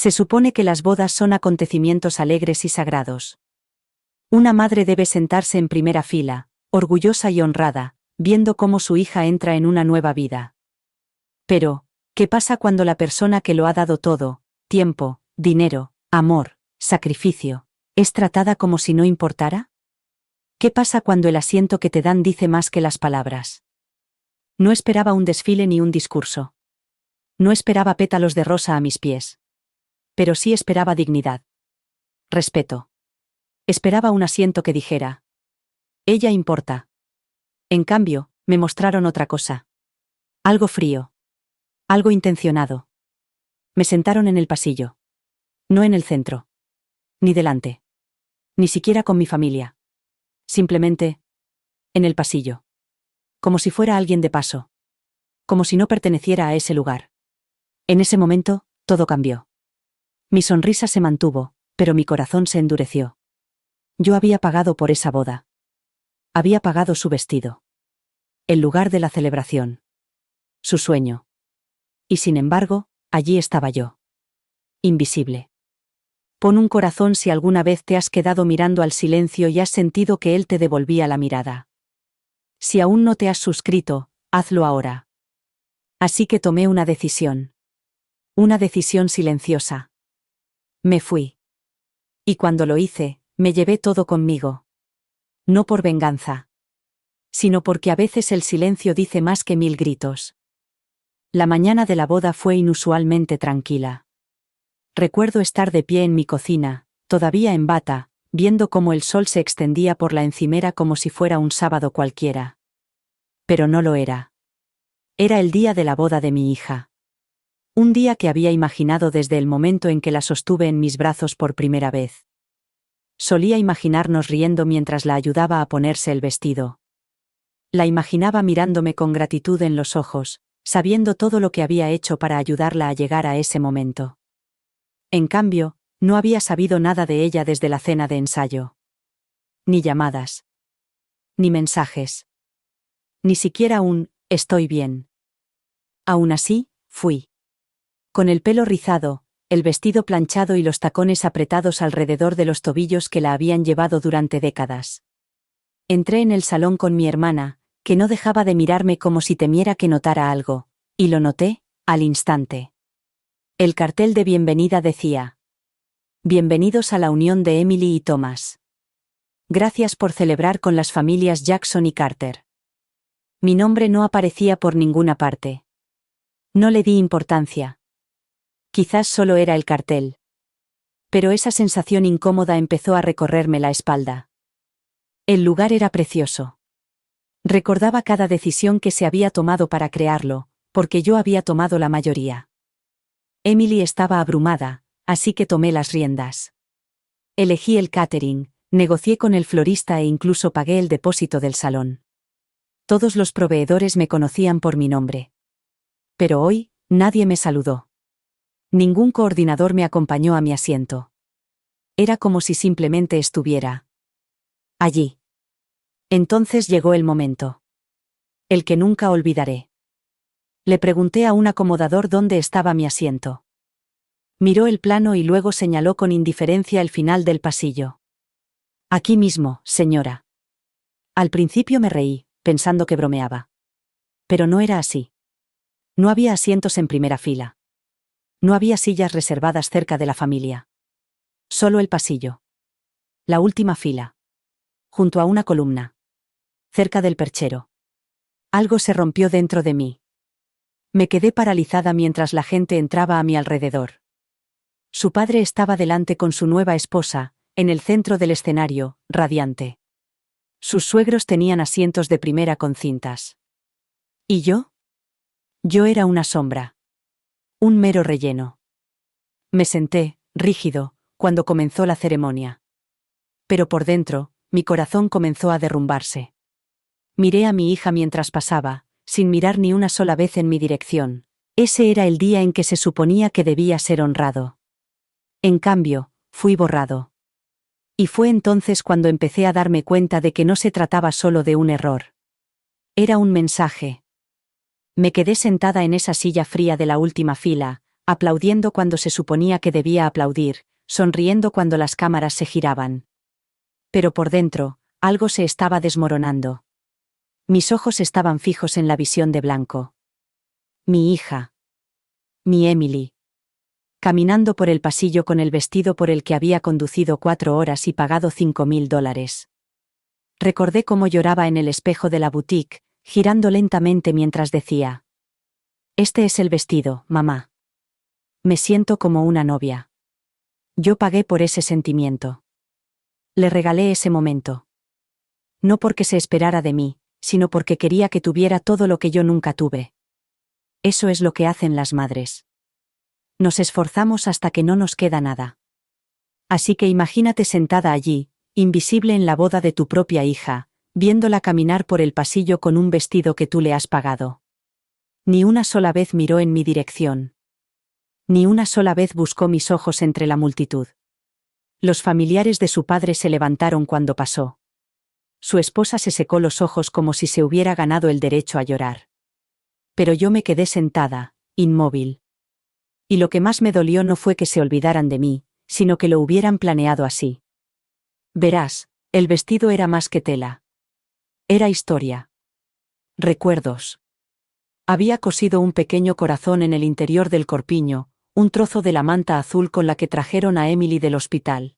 Se supone que las bodas son acontecimientos alegres y sagrados. Una madre debe sentarse en primera fila, orgullosa y honrada, viendo cómo su hija entra en una nueva vida. Pero, ¿qué pasa cuando la persona que lo ha dado todo, tiempo, dinero, amor, sacrificio, es tratada como si no importara? ¿Qué pasa cuando el asiento que te dan dice más que las palabras? No esperaba un desfile ni un discurso. No esperaba pétalos de rosa a mis pies. Pero sí esperaba dignidad. Respeto. Esperaba un asiento que dijera: ella importa. En cambio, me mostraron otra cosa. Algo frío. Algo intencionado. Me sentaron en el pasillo. No en el centro. Ni delante. Ni siquiera con mi familia. Simplemente, en el pasillo. Como si fuera alguien de paso. Como si no perteneciera a ese lugar. En ese momento, todo cambió. Mi sonrisa se mantuvo, pero mi corazón se endureció. Yo había pagado por esa boda. Había pagado su vestido. El lugar de la celebración. Su sueño. Y sin embargo, allí estaba yo. Invisible. Pon un corazón si alguna vez te has quedado mirando al silencio y has sentido que él te devolvía la mirada. Si aún no te has suscrito, hazlo ahora. Así que tomé una decisión. Una decisión silenciosa. Me fui. Y cuando lo hice, me llevé todo conmigo. No por venganza. Sino porque a veces el silencio dice más que 1000 gritos. La mañana de la boda fue inusualmente tranquila. Recuerdo estar de pie en mi cocina, todavía en bata, viendo cómo el sol se extendía por la encimera como si fuera un sábado cualquiera. Pero no lo era. Era el día de la boda de mi hija. Un día que había imaginado desde el momento en que la sostuve en mis brazos por primera vez. Solía imaginarnos riendo mientras la ayudaba a ponerse el vestido. La imaginaba mirándome con gratitud en los ojos, sabiendo todo lo que había hecho para ayudarla a llegar a ese momento. En cambio, no había sabido nada de ella desde la cena de ensayo. Ni llamadas. Ni mensajes. Ni siquiera un «estoy bien». Aún así, fui. Con el pelo rizado, el vestido planchado y los tacones apretados alrededor de los tobillos que la habían llevado durante décadas. Entré en el salón con mi hermana, que no dejaba de mirarme como si temiera que notara algo, y lo noté, al instante. El cartel de bienvenida decía: «Bienvenidos a la unión de Emily y Thomas. Gracias por celebrar con las familias Jackson y Carter». Mi nombre no aparecía por ninguna parte. No le di importancia. Quizás solo era el cartel. Pero esa sensación incómoda empezó a recorrerme la espalda. El lugar era precioso. Recordaba cada decisión que se había tomado para crearlo, porque yo había tomado la mayoría. Emily estaba abrumada, así que tomé las riendas. Elegí el catering, negocié con el florista e incluso pagué el depósito del salón. Todos los proveedores me conocían por mi nombre. Pero hoy, nadie me saludó. Ningún coordinador me acompañó a mi asiento. Era como si simplemente estuviera allí. Entonces llegó el momento. El que nunca olvidaré. Le pregunté a un acomodador dónde estaba mi asiento. Miró el plano y luego señaló con indiferencia el final del pasillo. «Aquí mismo, señora». Al principio me reí, pensando que bromeaba. Pero no era así. No había asientos en primera fila. No había sillas reservadas cerca de la familia. Solo el pasillo. La última fila. Junto a una columna. Cerca del perchero. Algo se rompió dentro de mí. Me quedé paralizada mientras la gente entraba a mi alrededor. Su padre estaba delante con su nueva esposa, en el centro del escenario, radiante. Sus suegros tenían asientos de primera con cintas. ¿Y yo? Yo era una sombra. Un mero relleno. Me senté, rígido, cuando comenzó la ceremonia. Pero por dentro, mi corazón comenzó a derrumbarse. Miré a mi hija mientras pasaba, sin mirar ni una sola vez en mi dirección. Ese era el día en que se suponía que debía ser honrado. En cambio, fui borrado. Y fue entonces cuando empecé a darme cuenta de que no se trataba solo de un error. Era un mensaje. Me quedé sentada en esa silla fría de la última fila, aplaudiendo cuando se suponía que debía aplaudir, sonriendo cuando las cámaras se giraban. Pero por dentro, algo se estaba desmoronando. Mis ojos estaban fijos en la visión de blanco. Mi hija. Mi Emily. Caminando por el pasillo con el vestido por el que había conducido 4 horas y pagado $5.000. Recordé cómo lloraba en el espejo de la boutique, girando lentamente mientras decía: «Este es el vestido, mamá. Me siento como una novia». Yo pagué por ese sentimiento. Le regalé ese momento. No porque se esperara de mí, sino porque quería que tuviera todo lo que yo nunca tuve. Eso es lo que hacen las madres. Nos esforzamos hasta que no nos queda nada. Así que imagínate sentada allí, invisible en la boda de tu propia hija, viéndola caminar por el pasillo con un vestido que tú le has pagado. Ni una sola vez miró en mi dirección. Ni una sola vez buscó mis ojos entre la multitud. Los familiares de su padre se levantaron cuando pasó. Su esposa se secó los ojos como si se hubiera ganado el derecho a llorar. Pero yo me quedé sentada, inmóvil. Y lo que más me dolió no fue que se olvidaran de mí, sino que lo hubieran planeado así. Verás, el vestido era más que tela. Era historia. Recuerdos. Había cosido un pequeño corazón en el interior del corpiño, un trozo de la manta azul con la que trajeron a Emily del hospital.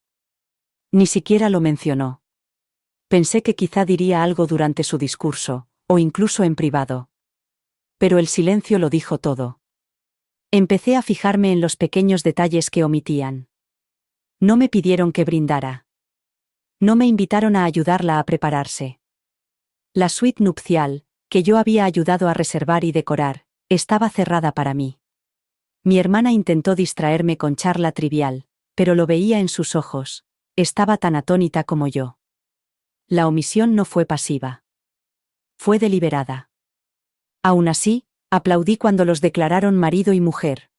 Ni siquiera lo mencionó. Pensé que quizá diría algo durante su discurso, o incluso en privado. Pero el silencio lo dijo todo. Empecé a fijarme en los pequeños detalles que omitían. No me pidieron que brindara. No me invitaron a ayudarla a prepararse. La suite nupcial, que yo había ayudado a reservar y decorar, estaba cerrada para mí. Mi hermana intentó distraerme con charla trivial, pero lo veía en sus ojos. Estaba tan atónita como yo. La omisión no fue pasiva. Fue deliberada. Aún así, aplaudí cuando los declararon marido y mujer.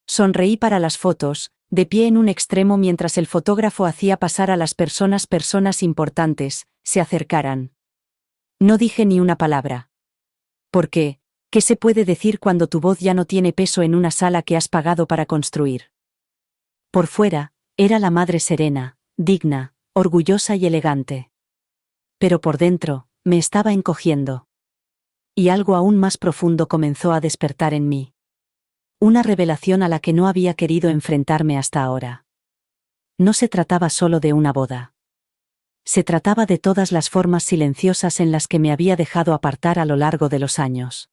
Sonreí para las fotos, de pie en un extremo mientras el fotógrafo hacía pasar a las personas importantes, se acercaran. No dije ni una palabra. ¿Por qué? ¿Qué se puede decir cuando tu voz ya no tiene peso en una sala que has pagado para construir? Por fuera, era la madre serena, digna, orgullosa y elegante. Pero por dentro, me estaba encogiendo. Y algo aún más profundo comenzó a despertar en mí. Una revelación a la que no había querido enfrentarme hasta ahora. No se trataba solo de una boda. Se trataba de todas las formas silenciosas en las que me había dejado apartar a lo largo de los años.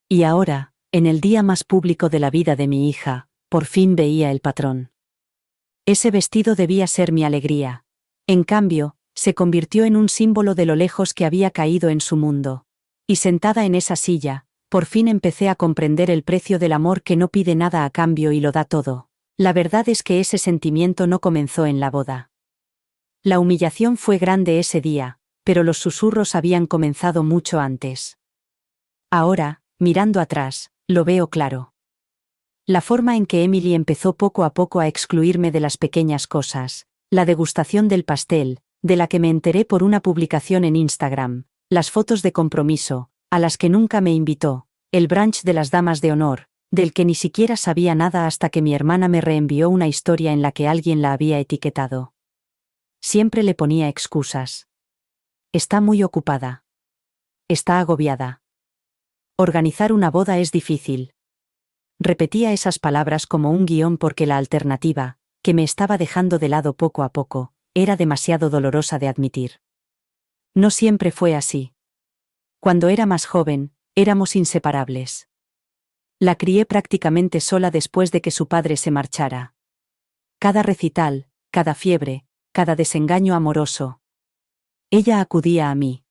Y ahora, en el día más público de la vida de mi hija, por fin veía el patrón. Ese vestido debía ser mi alegría. En cambio, se convirtió en un símbolo de lo lejos que había caído en su mundo. Y sentada en esa silla, por fin empecé a comprender el precio del amor que no pide nada a cambio y lo da todo. La verdad es que ese sentimiento no comenzó en la boda. La humillación fue grande ese día, pero los susurros habían comenzado mucho antes. Ahora, mirando atrás, lo veo claro. La forma en que Emily empezó poco a poco a excluirme de las pequeñas cosas, la degustación del pastel, de la que me enteré por una publicación en Instagram, las fotos de compromiso, a las que nunca me invitó, el brunch de las damas de honor, del que ni siquiera sabía nada hasta que mi hermana me reenvió una historia en la que alguien la había etiquetado. Siempre le ponía excusas. Está muy ocupada. Está agobiada. Organizar una boda es difícil. Repetía esas palabras como un guión porque la alternativa, que me estaba dejando de lado poco a poco, era demasiado dolorosa de admitir. No siempre fue así. Cuando era más joven, éramos inseparables. La crié prácticamente sola después de que su padre se marchara. Cada recital, cada fiebre, cada desengaño amoroso. Ella acudía a mí.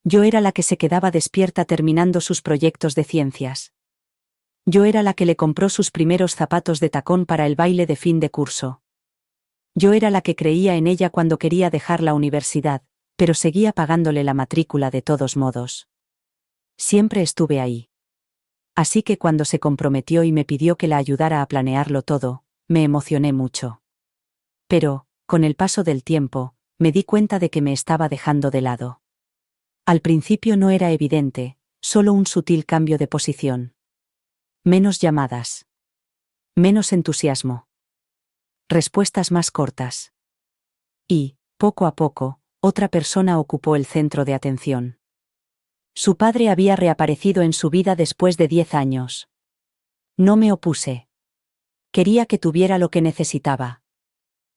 Yo era la que se quedaba despierta terminando sus proyectos de ciencias. Yo era la que le compró sus primeros zapatos de tacón para el baile de fin de curso. Yo era la que creía en ella cuando quería dejar la universidad, pero seguía pagándole la matrícula de todos modos. Siempre estuve ahí. Así que cuando se comprometió y me pidió que la ayudara a planearlo todo, me emocioné mucho. Pero, con el paso del tiempo, me di cuenta de que me estaba dejando de lado. Al principio no era evidente, solo un sutil cambio de posición. Menos llamadas. Menos entusiasmo. Respuestas más cortas. Y, poco a poco, otra persona ocupó el centro de atención. Su padre había reaparecido en su vida después de 10 años. No me opuse. Quería que tuviera lo que necesitaba.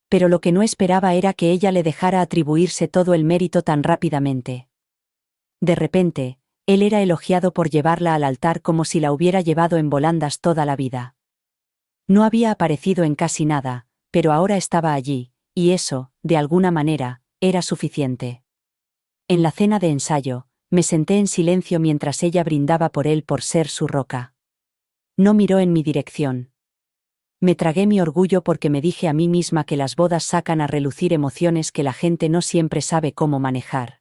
Pero lo que no esperaba era que ella le dejara atribuirse todo el mérito tan rápidamente. De repente, él era elogiado por llevarla al altar como si la hubiera llevado en volandas toda la vida. No había aparecido en casi nada, pero ahora estaba allí, y eso, de alguna manera, era suficiente. En la cena de ensayo, me senté en silencio mientras ella brindaba por él por ser su roca. No miró en mi dirección. Me tragué mi orgullo porque me dije a mí misma que las bodas sacan a relucir emociones que la gente no siempre sabe cómo manejar.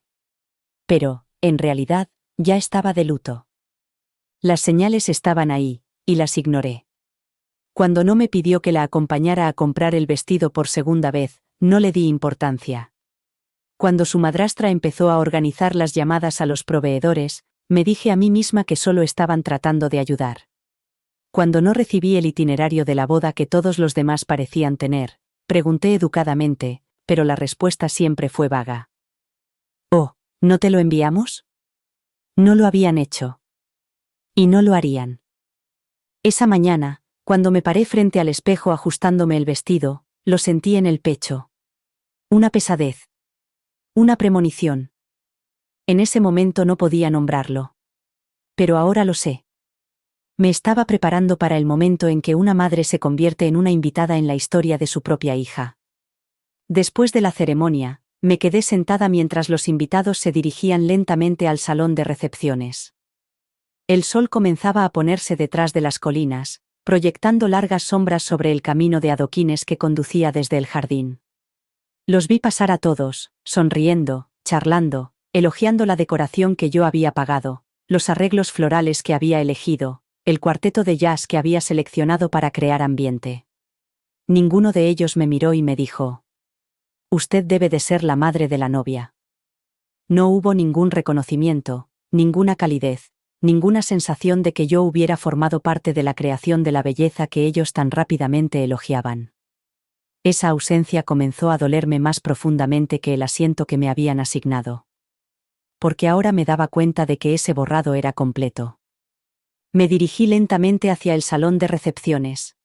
Pero, en realidad, ya estaba de luto. Las señales estaban ahí, y las ignoré. Cuando no me pidió que la acompañara a comprar el vestido por segunda vez, no le di importancia. Cuando su madrastra empezó a organizar las llamadas a los proveedores, me dije a mí misma que solo estaban tratando de ayudar. Cuando no recibí el itinerario de la boda que todos los demás parecían tener, pregunté educadamente, pero la respuesta siempre fue vaga. «Oh, ¿no te lo enviamos?» No lo habían hecho. Y no lo harían. Esa mañana, cuando me paré frente al espejo ajustándome el vestido, lo sentí en el pecho. Una pesadez. Una premonición. En ese momento no podía nombrarlo. Pero ahora lo sé. Me estaba preparando para el momento en que una madre se convierte en una invitada en la historia de su propia hija. Después de la ceremonia, me quedé sentada mientras los invitados se dirigían lentamente al salón de recepciones. El sol comenzaba a ponerse detrás de las colinas, proyectando largas sombras sobre el camino de adoquines que conducía desde el jardín. Los vi pasar a todos, sonriendo, charlando, elogiando la decoración que yo había pagado, los arreglos florales que había elegido, el cuarteto de jazz que había seleccionado para crear ambiente. Ninguno de ellos me miró y me dijo: «Usted debe de ser la madre de la novia». No hubo ningún reconocimiento, ninguna calidez, ninguna sensación de que yo hubiera formado parte de la creación de la belleza que ellos tan rápidamente elogiaban. Esa ausencia comenzó a dolerme más profundamente que el asiento que me habían asignado. Porque ahora me daba cuenta de que ese borrado era completo. Me dirigí lentamente hacia el salón de recepciones.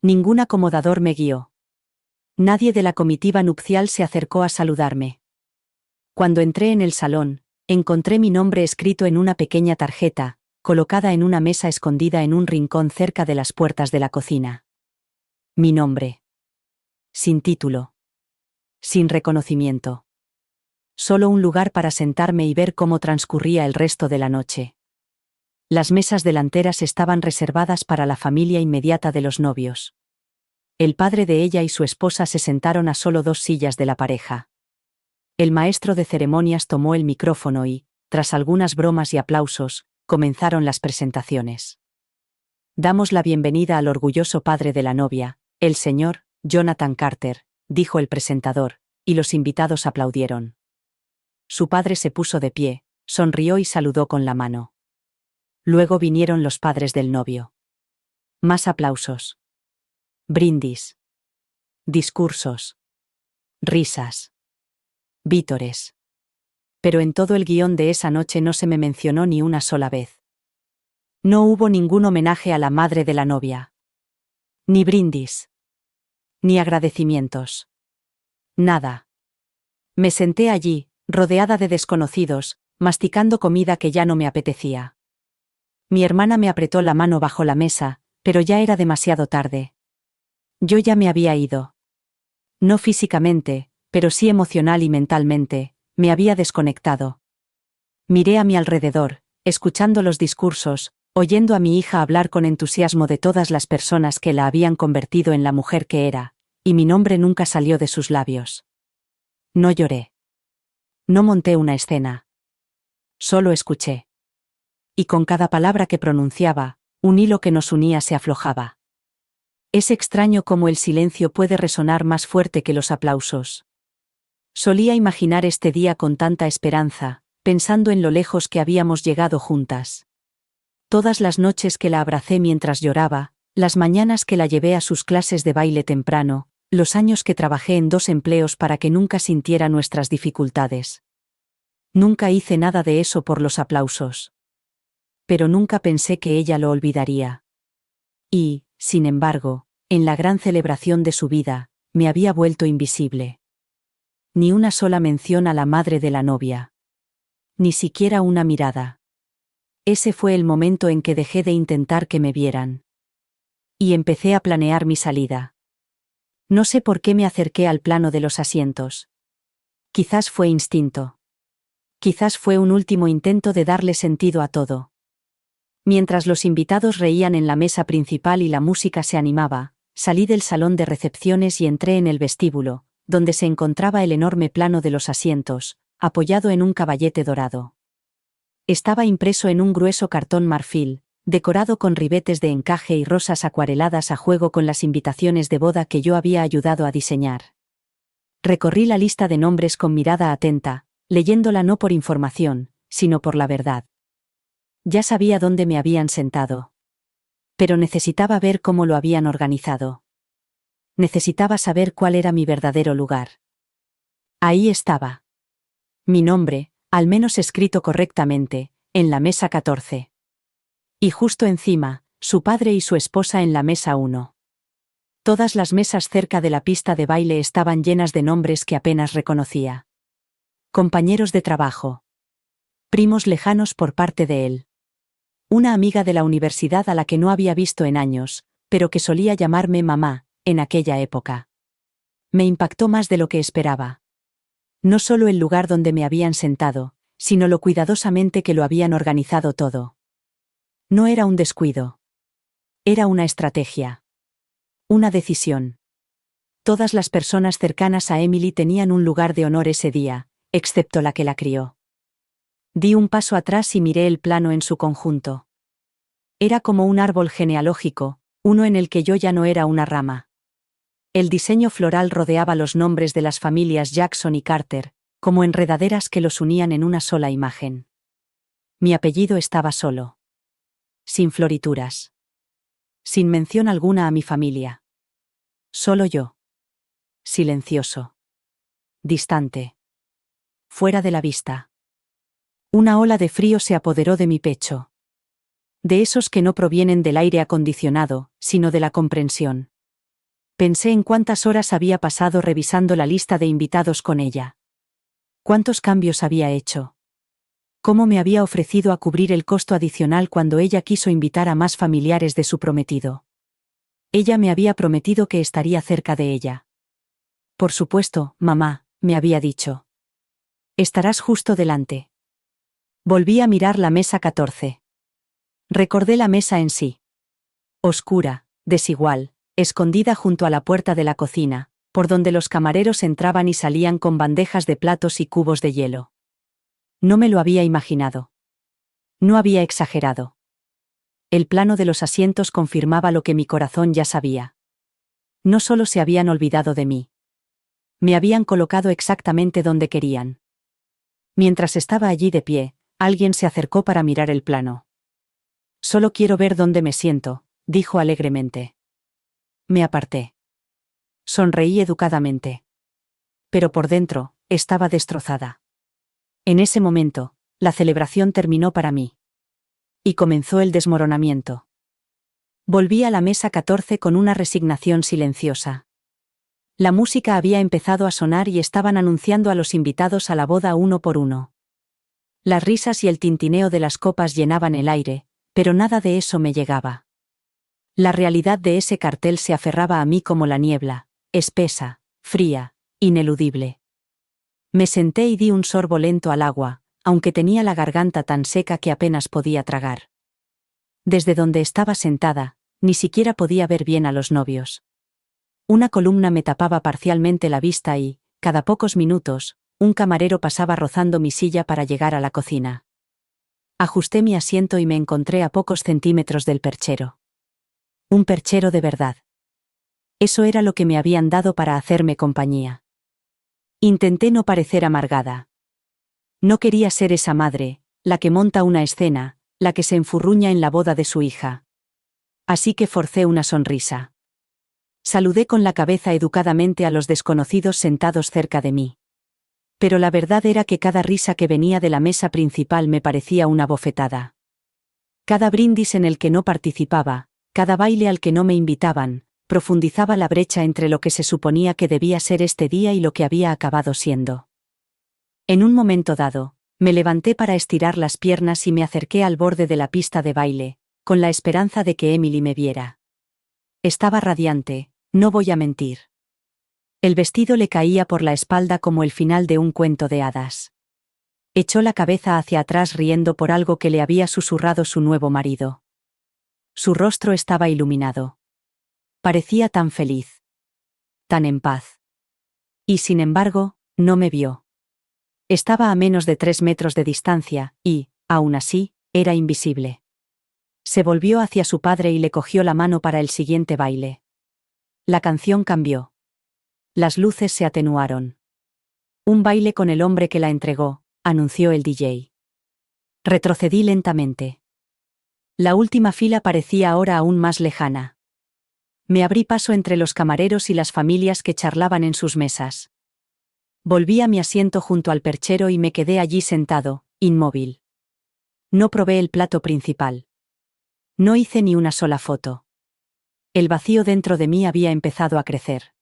Ningún acomodador me guió. Nadie de la comitiva nupcial se acercó a saludarme. Cuando entré en el salón, encontré mi nombre escrito en una pequeña tarjeta, colocada en una mesa escondida en un rincón cerca de las puertas de la cocina. Mi nombre. Sin título. Sin reconocimiento. Solo un lugar para sentarme y ver cómo transcurría el resto de la noche. Las mesas delanteras estaban reservadas para la familia inmediata de los novios. El padre de ella y su esposa se sentaron a solo 2 sillas de la pareja. El maestro de ceremonias tomó el micrófono y, tras algunas bromas y aplausos, comenzaron las presentaciones. «Damos la bienvenida al orgulloso padre de la novia, el señor Jonathan Carter», dijo el presentador, y los invitados aplaudieron. Su padre se puso de pie, sonrió y saludó con la mano. Luego vinieron los padres del novio. Más aplausos. Brindis. Discursos. Risas. Vítores. Pero en todo el guión de esa noche no se me mencionó ni una sola vez. No hubo ningún homenaje a la madre de la novia. Ni brindis. Ni agradecimientos. Nada. Me senté allí, rodeada de desconocidos, masticando comida que ya no me apetecía. Mi hermana me apretó la mano bajo la mesa, pero ya era demasiado tarde. Yo ya me había ido. No físicamente, pero sí emocional y mentalmente, me había desconectado. Miré a mi alrededor, escuchando los discursos, oyendo a mi hija hablar con entusiasmo de todas las personas que la habían convertido en la mujer que era, y mi nombre nunca salió de sus labios. No lloré. No monté una escena. Solo escuché. Y con cada palabra que pronunciaba, un hilo que nos unía se aflojaba. Es extraño cómo el silencio puede resonar más fuerte que los aplausos. Solía imaginar este día con tanta esperanza, pensando en lo lejos que habíamos llegado juntas. Todas las noches que la abracé mientras lloraba, Las mañanas que la llevé a sus clases de baile temprano, los años que trabajé en 2 empleos para que nunca sintiera nuestras dificultades. Nunca hice nada de eso por los aplausos. Pero nunca pensé que ella lo olvidaría. Y, sin embargo, en la gran celebración de su vida, me había vuelto invisible. Ni una sola mención a la madre de la novia. Ni siquiera una mirada. Ese fue el momento en que dejé de intentar que me vieran. Y empecé a planear mi salida. No sé por qué me acerqué al plano de los asientos. Quizás fue instinto. Quizás fue un último intento de darle sentido a todo. Mientras los invitados reían en la mesa principal y la música se animaba, salí del salón de recepciones y entré en el vestíbulo, donde se encontraba el enorme plano de los asientos, apoyado en un caballete dorado. Estaba impreso en un grueso cartón marfil, decorado con ribetes de encaje y rosas acuareladas a juego con las invitaciones de boda que yo había ayudado a diseñar. Recorrí la lista de nombres con mirada atenta, leyéndola no por información, sino por la verdad. Ya sabía dónde me habían sentado. Pero necesitaba ver cómo lo habían organizado. Necesitaba saber cuál era mi verdadero lugar. Ahí estaba. Mi nombre, al menos escrito correctamente, en la mesa 14. Y justo encima, su padre y su esposa en la mesa 1. Todas las mesas cerca de la pista de baile estaban llenas de nombres que apenas reconocía. Compañeros de trabajo. Primos lejanos por parte de él. Una amiga de la universidad a la que no había visto en años, pero que solía llamarme mamá, en aquella época. Me impactó más de lo que esperaba. No solo el lugar donde me habían sentado, sino lo cuidadosamente que lo habían organizado todo. No era un descuido. Era una estrategia. Una decisión. Todas las personas cercanas a Emily tenían un lugar de honor ese día, excepto la que la crió. Di un paso atrás y miré el plano en su conjunto. Era como un árbol genealógico, uno en el que yo ya no era una rama. El diseño floral rodeaba los nombres de las familias Jackson y Carter, como enredaderas que los unían en una sola imagen. Mi apellido estaba solo. Sin florituras. Sin mención alguna a mi familia. Solo yo. Silencioso. Distante. Fuera de la vista. Una ola de frío se apoderó de mi pecho. De esos que no provienen del aire acondicionado, sino de la comprensión. Pensé en cuántas horas había pasado revisando la lista de invitados con ella. Cuántos cambios había hecho. Cómo me había ofrecido a cubrir el costo adicional cuando ella quiso invitar a más familiares de su prometido. Ella me había prometido que estaría cerca de ella. Por supuesto, mamá, me había dicho. Estarás justo delante. Volví a mirar la mesa 14. Recordé la mesa en sí. Oscura, desigual, escondida junto a la puerta de la cocina, por donde los camareros entraban y salían con bandejas de platos y cubos de hielo. No me lo había imaginado. No había exagerado. El plano de los asientos confirmaba lo que mi corazón ya sabía. No solo se habían olvidado de mí. Me habían colocado exactamente donde querían. Mientras estaba allí de pie, alguien se acercó para mirar el plano. Solo quiero ver dónde me siento, dijo alegremente. Me aparté. Sonreí educadamente. Pero por dentro, estaba destrozada. En ese momento, la celebración terminó para mí. Y comenzó el desmoronamiento. Volví a la mesa 14 con una resignación silenciosa. La música había empezado a sonar y estaban anunciando a los invitados a la boda uno por uno. Las risas y el tintineo de las copas llenaban el aire, pero nada de eso me llegaba. La realidad de ese cartel se aferraba a mí como la niebla, espesa, fría, ineludible. Me senté y di un sorbo lento al agua, aunque tenía la garganta tan seca que apenas podía tragar. Desde donde estaba sentada, ni siquiera podía ver bien a los novios. Una columna me tapaba parcialmente la vista y, cada pocos minutos, un camarero pasaba rozando mi silla para llegar a la cocina. Ajusté mi asiento y me encontré a pocos centímetros del perchero. Un perchero de verdad. Eso era lo que me habían dado para hacerme compañía. Intenté no parecer amargada. No quería ser esa madre, la que monta una escena, la que se enfurruña en la boda de su hija. Así que forcé una sonrisa. Saludé con la cabeza educadamente a los desconocidos sentados cerca de mí. Pero la verdad era que cada risa que venía de la mesa principal me parecía una bofetada. Cada brindis en el que no participaba, cada baile al que no me invitaban, profundizaba la brecha entre lo que se suponía que debía ser este día y lo que había acabado siendo. En un momento dado, me levanté para estirar las piernas y me acerqué al borde de la pista de baile, con la esperanza de que Emily me viera. Estaba radiante, no voy a mentir. El vestido le caía por la espalda como el final de un cuento de hadas. Echó la cabeza hacia atrás riendo por algo que le había susurrado su nuevo marido. Su rostro estaba iluminado. Parecía tan feliz. Tan en paz. Y sin embargo, no me vio. Estaba a menos de 3 metros de distancia, y, aún así, era invisible. Se volvió hacia su padre y le cogió la mano para el siguiente baile. La canción cambió. Las luces se atenuaron. Un baile con el hombre que la entregó, anunció el DJ. Retrocedí lentamente. La última fila parecía ahora aún más lejana. Me abrí paso entre los camareros y las familias que charlaban en sus mesas. Volví a mi asiento junto al perchero y me quedé allí sentado, inmóvil. No probé el plato principal. No hice ni una sola foto. El vacío dentro de mí había empezado a crecer.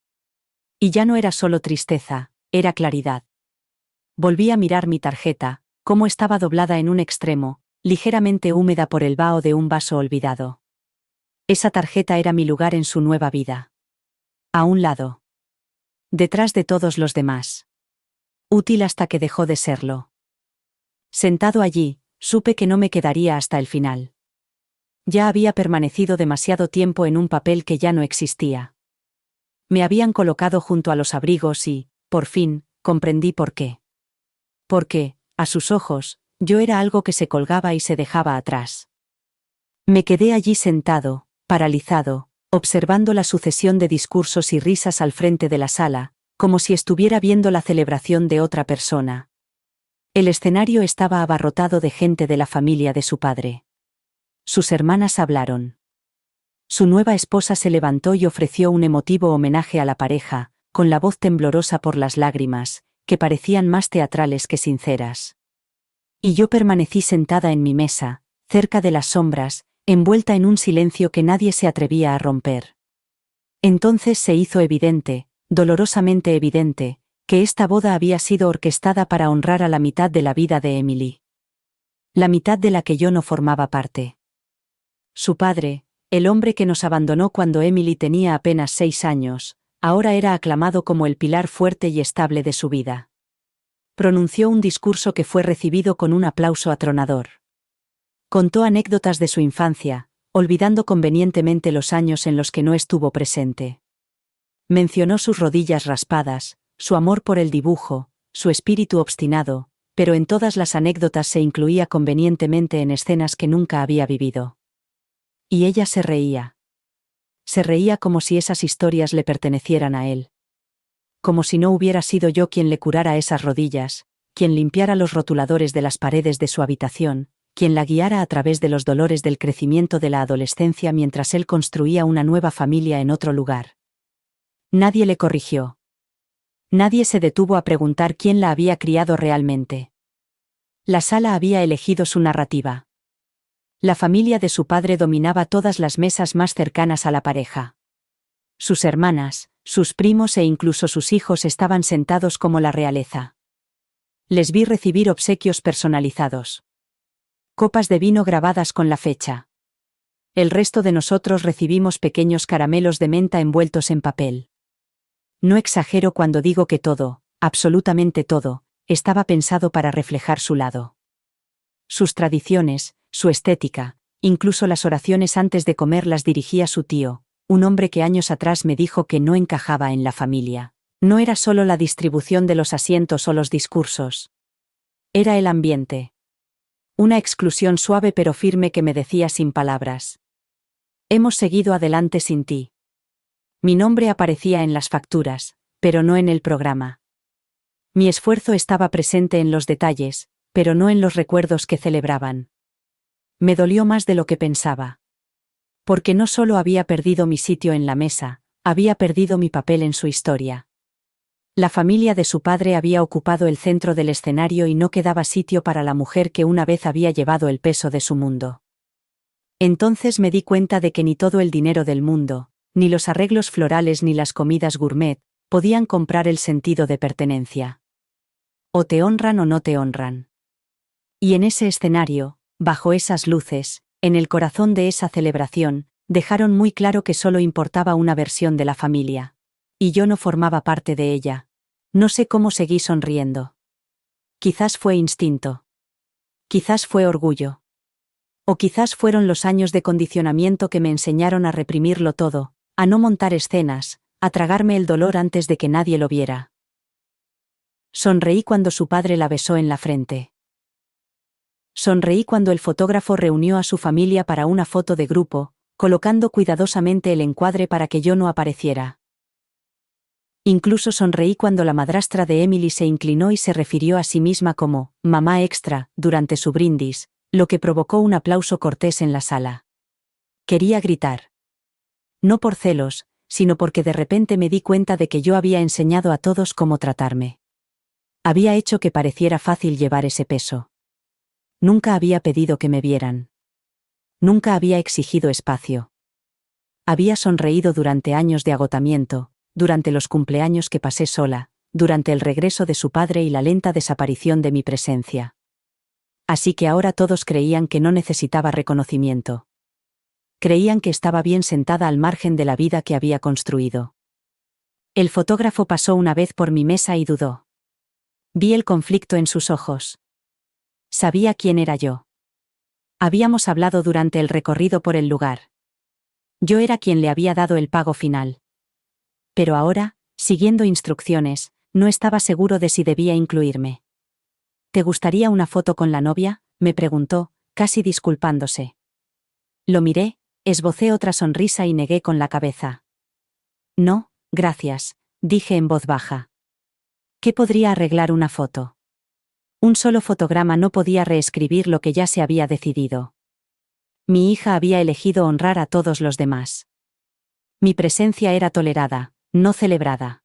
Y ya no era solo tristeza, era claridad. Volví a mirar mi tarjeta, cómo estaba doblada en un extremo, ligeramente húmeda por el vaho de un vaso olvidado. Esa tarjeta era mi lugar en su nueva vida. A un lado. Detrás de todos los demás. Útil hasta que dejó de serlo. Sentado allí, supe que no me quedaría hasta el final. Ya había permanecido demasiado tiempo en un papel que ya no existía. Me habían colocado junto a los abrigos y, por fin, comprendí por qué. Porque, a sus ojos, yo era algo que se colgaba y se dejaba atrás. Me quedé allí sentado, paralizado, observando la sucesión de discursos y risas al frente de la sala, como si estuviera viendo la celebración de otra persona. El escenario estaba abarrotado de gente de la familia de su padre. Sus hermanas hablaron. Su nueva esposa se levantó y ofreció un emotivo homenaje a la pareja, con la voz temblorosa por las lágrimas, que parecían más teatrales que sinceras. Y yo permanecí sentada en mi mesa, cerca de las sombras, envuelta en un silencio que nadie se atrevía a romper. Entonces se hizo evidente, dolorosamente evidente, que esta boda había sido orquestada para honrar a la mitad de la vida de Emily. La mitad de la que yo no formaba parte. Su padre, el hombre que nos abandonó cuando Emily tenía apenas 6 años, ahora era aclamado como el pilar fuerte y estable de su vida. Pronunció un discurso que fue recibido con un aplauso atronador. Contó anécdotas de su infancia, olvidando convenientemente los años en los que no estuvo presente. Mencionó sus rodillas raspadas, su amor por el dibujo, su espíritu obstinado, pero en todas las anécdotas se incluía convenientemente en escenas que nunca había vivido. Y ella se reía. Se reía como si esas historias le pertenecieran a él. Como si no hubiera sido yo quien le curara esas rodillas, quien limpiara los rotuladores de las paredes de su habitación, quien la guiara a través de los dolores del crecimiento de la adolescencia mientras él construía una nueva familia en otro lugar. Nadie le corrigió. Nadie se detuvo a preguntar quién la había criado realmente. La sala había elegido su narrativa. La familia de su padre dominaba todas las mesas más cercanas a la pareja. Sus hermanas, sus primos e incluso sus hijos estaban sentados como la realeza. Les vi recibir obsequios personalizados. Copas de vino grabadas con la fecha. El resto de nosotros recibimos pequeños caramelos de menta envueltos en papel. No exagero cuando digo que todo, absolutamente todo, estaba pensado para reflejar su lado. Sus tradiciones, su estética, incluso las oraciones antes de comer las dirigía su tío, un hombre que años atrás me dijo que no encajaba en la familia. No era solo la distribución de los asientos o los discursos. Era el ambiente. Una exclusión suave pero firme que me decía sin palabras: hemos seguido adelante sin ti. Mi nombre aparecía en las facturas, pero no en el programa. Mi esfuerzo estaba presente en los detalles, pero no en los recuerdos que celebraban. Me dolió más de lo que pensaba. Porque no solo había perdido mi sitio en la mesa, había perdido mi papel en su historia. La familia de su padre había ocupado el centro del escenario y no quedaba sitio para la mujer que una vez había llevado el peso de su mundo. Entonces me di cuenta de que ni todo el dinero del mundo, ni los arreglos florales ni las comidas gourmet, podían comprar el sentido de pertenencia. O te honran o no te honran. Y en ese escenario, bajo esas luces, en el corazón de esa celebración, dejaron muy claro que solo importaba una versión de la familia. Y yo no formaba parte de ella. No sé cómo seguí sonriendo. Quizás fue instinto. Quizás fue orgullo. O quizás fueron los años de condicionamiento que me enseñaron a reprimirlo todo, a no montar escenas, a tragarme el dolor antes de que nadie lo viera. Sonreí cuando su padre la besó en la frente. Sonreí cuando el fotógrafo reunió a su familia para una foto de grupo, colocando cuidadosamente el encuadre para que yo no apareciera. Incluso sonreí cuando la madrastra de Emily se inclinó y se refirió a sí misma como «mamá extra» durante su brindis, lo que provocó un aplauso cortés en la sala. Quería gritar. No por celos, sino porque de repente me di cuenta de que yo había enseñado a todos cómo tratarme. Había hecho que pareciera fácil llevar ese peso. Nunca había pedido que me vieran. Nunca había exigido espacio. Había sonreído durante años de agotamiento, durante los cumpleaños que pasé sola, durante el regreso de su padre y la lenta desaparición de mi presencia. Así que ahora todos creían que no necesitaba reconocimiento. Creían que estaba bien sentada al margen de la vida que había construido. El fotógrafo pasó una vez por mi mesa y dudó. Vi el conflicto en sus ojos. Sabía quién era yo. Habíamos hablado durante el recorrido por el lugar. Yo era quien le había dado el pago final. Pero ahora, siguiendo instrucciones, no estaba seguro de si debía incluirme. ¿Te gustaría una foto con la novia?, me preguntó, casi disculpándose. Lo miré, esbocé otra sonrisa y negué con la cabeza. No, gracias, dije en voz baja. ¿Qué podría arreglar una foto? Un solo fotograma no podía reescribir lo que ya se había decidido. Mi hija había elegido honrar a todos los demás. Mi presencia era tolerada, no celebrada.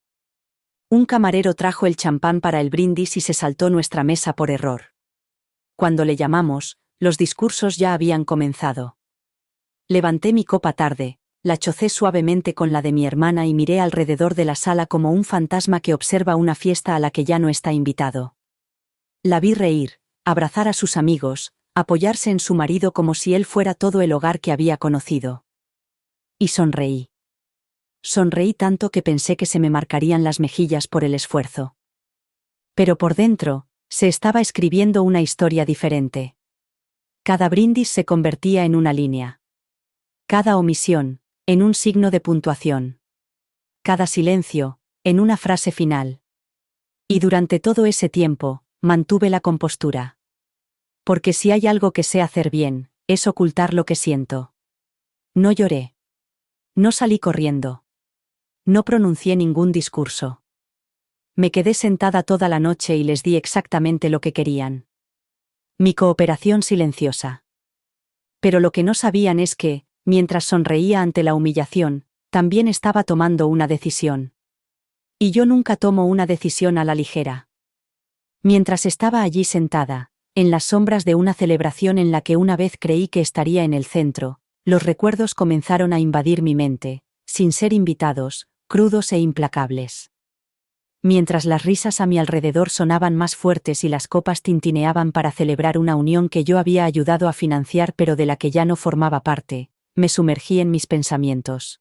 Un camarero trajo el champán para el brindis y se saltó nuestra mesa por error. Cuando le llamamos, los discursos ya habían comenzado. Levanté mi copa tarde, la chocé suavemente con la de mi hermana y miré alrededor de la sala como un fantasma que observa una fiesta a la que ya no está invitado. La vi reír, abrazar a sus amigos, apoyarse en su marido como si él fuera todo el hogar que había conocido. Y sonreí. Sonreí tanto que pensé que se me marcarían las mejillas por el esfuerzo. Pero por dentro, se estaba escribiendo una historia diferente. Cada brindis se convertía en una línea. Cada omisión, en un signo de puntuación. Cada silencio, en una frase final. Y durante todo ese tiempo, mantuve la compostura. Porque si hay algo que sé hacer bien, es ocultar lo que siento. No lloré. No salí corriendo. No pronuncié ningún discurso. Me quedé sentada toda la noche y les di exactamente lo que querían. Mi cooperación silenciosa. Pero lo que no sabían es que, mientras sonreía ante la humillación, también estaba tomando una decisión. Y yo nunca tomo una decisión a la ligera. Mientras estaba allí sentada, en las sombras de una celebración en la que una vez creí que estaría en el centro, los recuerdos comenzaron a invadir mi mente, sin ser invitados, crudos e implacables. Mientras las risas a mi alrededor sonaban más fuertes y las copas tintineaban para celebrar una unión que yo había ayudado a financiar pero de la que ya no formaba parte, me sumergí en mis pensamientos.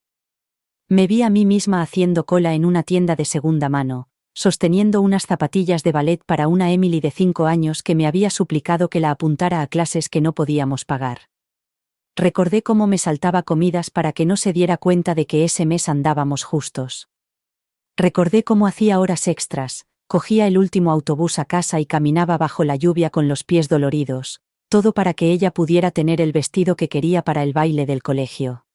Me vi a mí misma haciendo cola en una tienda de segunda mano, sosteniendo unas zapatillas de ballet para una Emily de 5 años que me había suplicado que la apuntara a clases que no podíamos pagar. Recordé cómo me saltaba comidas para que no se diera cuenta de que ese mes andábamos justos. Recordé cómo hacía horas extras, cogía el último autobús a casa y caminaba bajo la lluvia con los pies doloridos, todo para que ella pudiera tener el vestido que quería para el baile del colegio.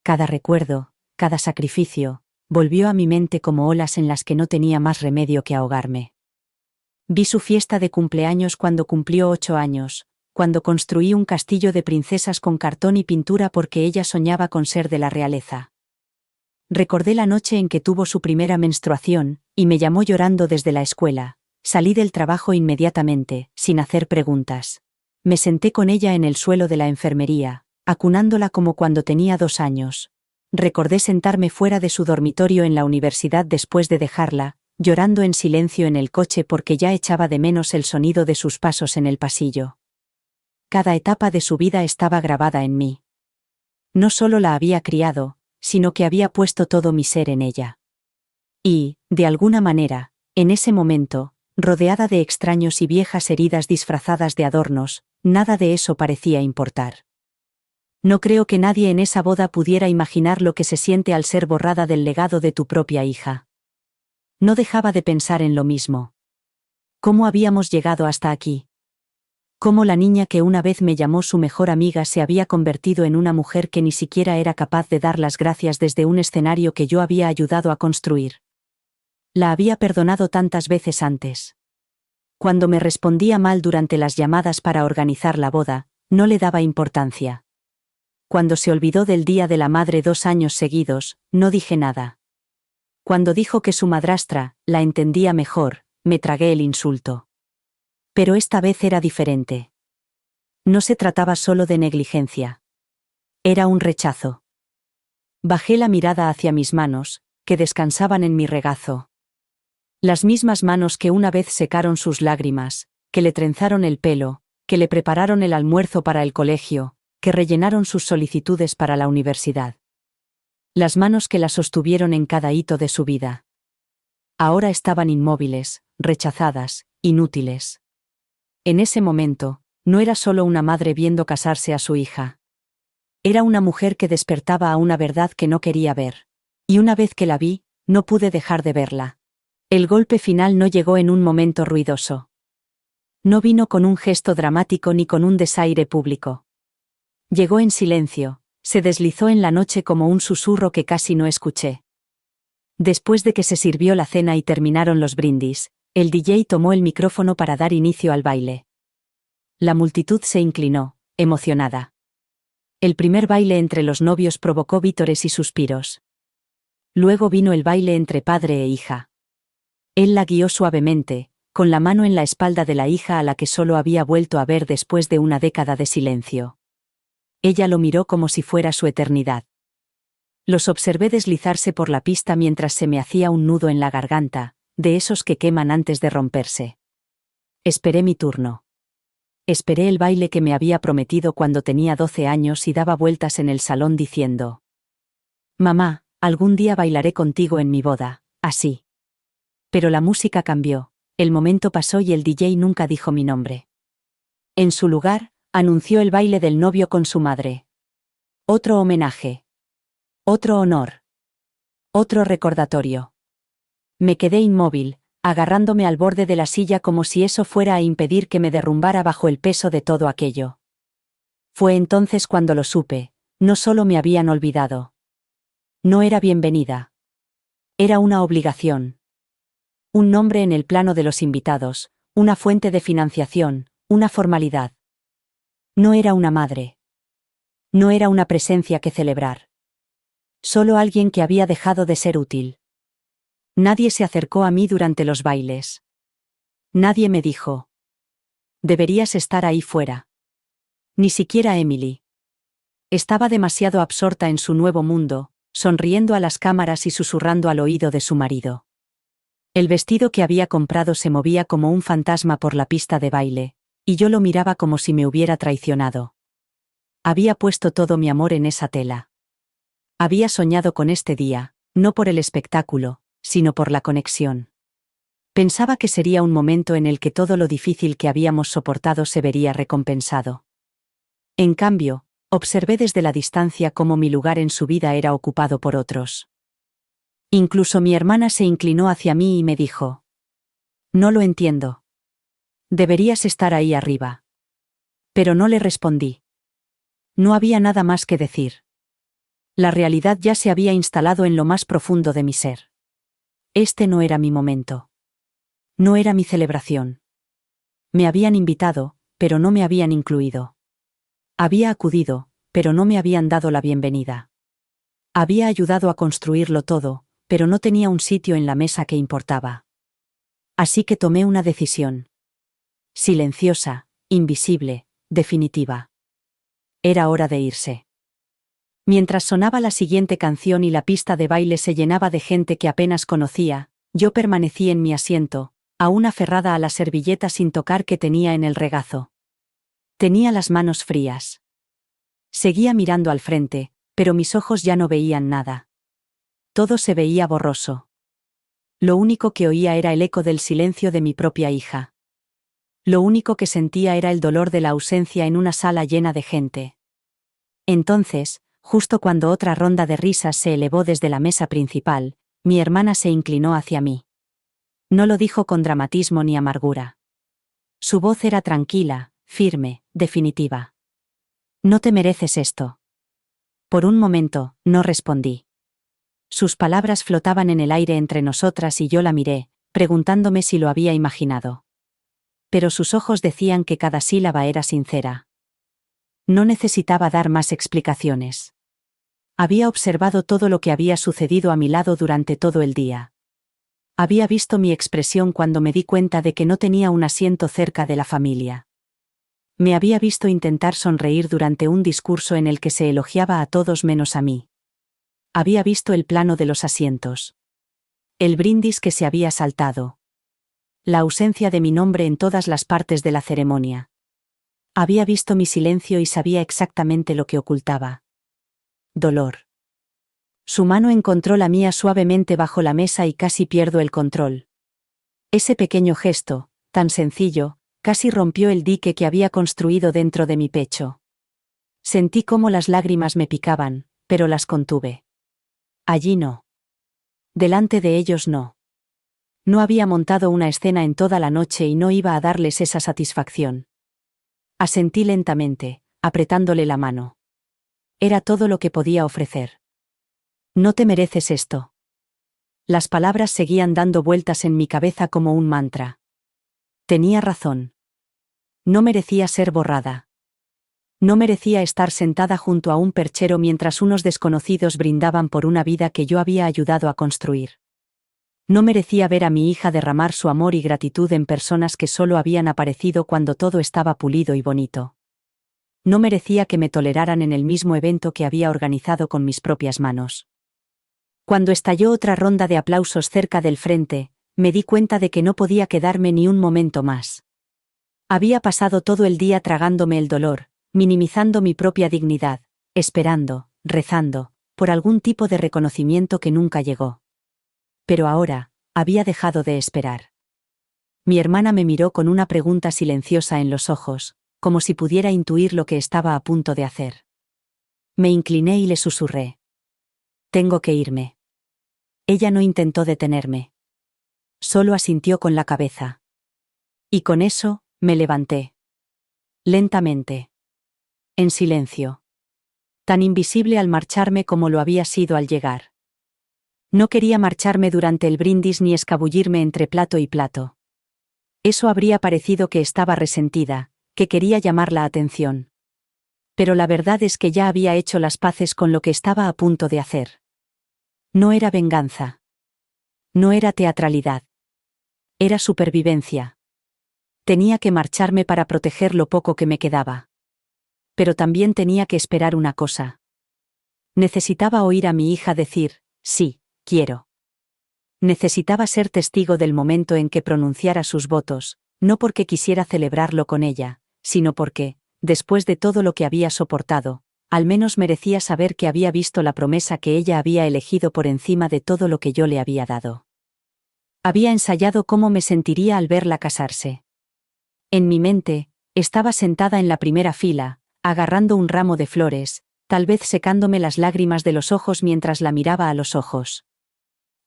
Cada recuerdo, cada sacrificio, volvió a mi mente como olas en las que no tenía más remedio que ahogarme. Vi su fiesta de cumpleaños cuando cumplió 8 años, cuando construí un castillo de princesas con cartón y pintura porque ella soñaba con ser de la realeza. Recordé la noche en que tuvo su primera menstruación, y me llamó llorando desde la escuela. Salí del trabajo inmediatamente, sin hacer preguntas. Me senté con ella en el suelo de la enfermería, acunándola como cuando tenía 2 años. Recordé sentarme fuera de su dormitorio en la universidad después de dejarla, llorando en silencio en el coche porque ya echaba de menos el sonido de sus pasos en el pasillo. Cada etapa de su vida estaba grabada en mí. No solo la había criado, sino que había puesto todo mi ser en ella. Y, de alguna manera, en ese momento, rodeada de extraños y viejas heridas disfrazadas de adornos, nada de eso parecía importar. No creo que nadie en esa boda pudiera imaginar lo que se siente al ser borrada del legado de tu propia hija. No dejaba de pensar en lo mismo. ¿Cómo habíamos llegado hasta aquí? Cómo la niña que una vez me llamó su mejor amiga se había convertido en una mujer que ni siquiera era capaz de dar las gracias desde un escenario que yo había ayudado a construir. La había perdonado tantas veces antes. Cuando me respondía mal durante las llamadas para organizar la boda, no le daba importancia. Cuando se olvidó del Día de la Madre 2 años seguidos, no dije nada. Cuando dijo que su madrastra la entendía mejor, me tragué el insulto. Pero esta vez era diferente. No se trataba solo de negligencia. Era un rechazo. Bajé la mirada hacia mis manos, que descansaban en mi regazo. Las mismas manos que una vez secaron sus lágrimas, que le trenzaron el pelo, que le prepararon el almuerzo para el colegio, que rellenaron sus solicitudes para la universidad. Las manos que la sostuvieron en cada hito de su vida. Ahora estaban inmóviles, rechazadas, inútiles. En ese momento, no era solo una madre viendo casarse a su hija. Era una mujer que despertaba a una verdad que no quería ver. Y una vez que la vi, no pude dejar de verla. El golpe final no llegó en un momento ruidoso. No vino con un gesto dramático ni con un desaire público. Llegó en silencio, se deslizó en la noche como un susurro que casi no escuché. Después de que se sirvió la cena y terminaron los brindis, el DJ tomó el micrófono para dar inicio al baile. La multitud se inclinó, emocionada. El primer baile entre los novios provocó vítores y suspiros. Luego vino el baile entre padre e hija. Él la guió suavemente, con la mano en la espalda de la hija a la que solo había vuelto a ver después de una década de silencio. Ella lo miró como si fuera su eternidad. Los observé deslizarse por la pista mientras se me hacía un nudo en la garganta, de esos que queman antes de romperse. Esperé mi turno. Esperé el baile que me había prometido cuando tenía 12 años y daba vueltas en el salón diciendo: «Mamá, algún día bailaré contigo en mi boda, así». Pero la música cambió, el momento pasó y el DJ nunca dijo mi nombre. En su lugar, anunció el baile del novio con su madre. Otro homenaje. Otro honor. Otro recordatorio. Me quedé inmóvil, agarrándome al borde de la silla como si eso fuera a impedir que me derrumbara bajo el peso de todo aquello. Fue entonces cuando lo supe, no solo me habían olvidado. No era bienvenida. Era una obligación. Un nombre en el plano de los invitados, una fuente de financiación, una formalidad. No era una madre. No era una presencia que celebrar. Solo alguien que había dejado de ser útil. Nadie se acercó a mí durante los bailes. Nadie me dijo: «Deberías estar ahí fuera». Ni siquiera Emily. Estaba demasiado absorta en su nuevo mundo, sonriendo a las cámaras y susurrando al oído de su marido. El vestido que había comprado se movía como un fantasma por la pista de baile, y yo lo miraba como si me hubiera traicionado. Había puesto todo mi amor en esa tela. Había soñado con este día, no por el espectáculo, sino por la conexión. Pensaba que sería un momento en el que todo lo difícil que habíamos soportado se vería recompensado. En cambio, observé desde la distancia cómo mi lugar en su vida era ocupado por otros. Incluso mi hermana se inclinó hacia mí y me dijo: «No lo entiendo. Deberías estar ahí arriba». Pero no le respondí. No había nada más que decir. La realidad ya se había instalado en lo más profundo de mi ser. Este no era mi momento. No era mi celebración. Me habían invitado, pero no me habían incluido. Había acudido, pero no me habían dado la bienvenida. Había ayudado a construirlo todo, pero no tenía un sitio en la mesa que importaba. Así que tomé una decisión. Silenciosa, invisible, definitiva. Era hora de irse. Mientras sonaba la siguiente canción y la pista de baile se llenaba de gente que apenas conocía, yo permanecí en mi asiento, aún aferrada a la servilleta sin tocar que tenía en el regazo. Tenía las manos frías. Seguía mirando al frente, pero mis ojos ya no veían nada. Todo se veía borroso. Lo único que oía era el eco del silencio de mi propia hija. Lo único que sentía era el dolor de la ausencia en una sala llena de gente. Entonces, justo cuando otra ronda de risas se elevó desde la mesa principal, mi hermana se inclinó hacia mí. No lo dijo con dramatismo ni amargura. Su voz era tranquila, firme, definitiva. No te mereces esto. Por un momento, no respondí. Sus palabras flotaban en el aire entre nosotras y yo la miré, preguntándome si lo había imaginado. Pero sus ojos decían que cada sílaba era sincera. No necesitaba dar más explicaciones. Había observado todo lo que había sucedido a mi lado durante todo el día. Había visto mi expresión cuando me di cuenta de que no tenía un asiento cerca de la familia. Me había visto intentar sonreír durante un discurso en el que se elogiaba a todos menos a mí. Había visto el plano de los asientos. El brindis que se había saltado. La ausencia de mi nombre en todas las partes de la ceremonia. Había visto mi silencio y sabía exactamente lo que ocultaba. Dolor. Su mano encontró la mía suavemente bajo la mesa y casi pierdo el control. Ese pequeño gesto, tan sencillo, casi rompió el dique que había construido dentro de mi pecho. Sentí cómo las lágrimas me picaban, pero las contuve. Allí no. Delante de ellos no. No había montado una escena en toda la noche y no iba a darles esa satisfacción. Asentí lentamente, apretándole la mano. Era todo lo que podía ofrecer. No te mereces esto. Las palabras seguían dando vueltas en mi cabeza como un mantra. Tenía razón. No merecía ser borrada. No merecía estar sentada junto a un perchero mientras unos desconocidos brindaban por una vida que yo había ayudado a construir. No merecía ver a mi hija derramar su amor y gratitud en personas que solo habían aparecido cuando todo estaba pulido y bonito. No merecía que me toleraran en el mismo evento que había organizado con mis propias manos. Cuando estalló otra ronda de aplausos cerca del frente, me di cuenta de que no podía quedarme ni un momento más. Había pasado todo el día tragándome el dolor, minimizando mi propia dignidad, esperando, rezando, por algún tipo de reconocimiento que nunca llegó. Pero ahora, había dejado de esperar. Mi hermana me miró con una pregunta silenciosa en los ojos, como si pudiera intuir lo que estaba a punto de hacer. Me incliné y le susurré. Tengo que irme. Ella no intentó detenerme. Solo asintió con la cabeza. Y con eso, me levanté. Lentamente. En silencio. Tan invisible al marcharme como lo había sido al llegar. No quería marcharme durante el brindis ni escabullirme entre plato y plato. Eso habría parecido que estaba resentida, que quería llamar la atención. Pero la verdad es que ya había hecho las paces con lo que estaba a punto de hacer. No era venganza. No era teatralidad. Era supervivencia. Tenía que marcharme para proteger lo poco que me quedaba. Pero también tenía que esperar una cosa. Necesitaba oír a mi hija decir, sí, quiero. Necesitaba ser testigo del momento en que pronunciara sus votos, no porque quisiera celebrarlo con ella, sino porque, después de todo lo que había soportado, al menos merecía saber que había visto la promesa que ella había elegido por encima de todo lo que yo le había dado. Había ensayado cómo me sentiría al verla casarse. En mi mente, estaba sentada en la primera fila, agarrando un ramo de flores, tal vez secándome las lágrimas de los ojos mientras la miraba a los ojos.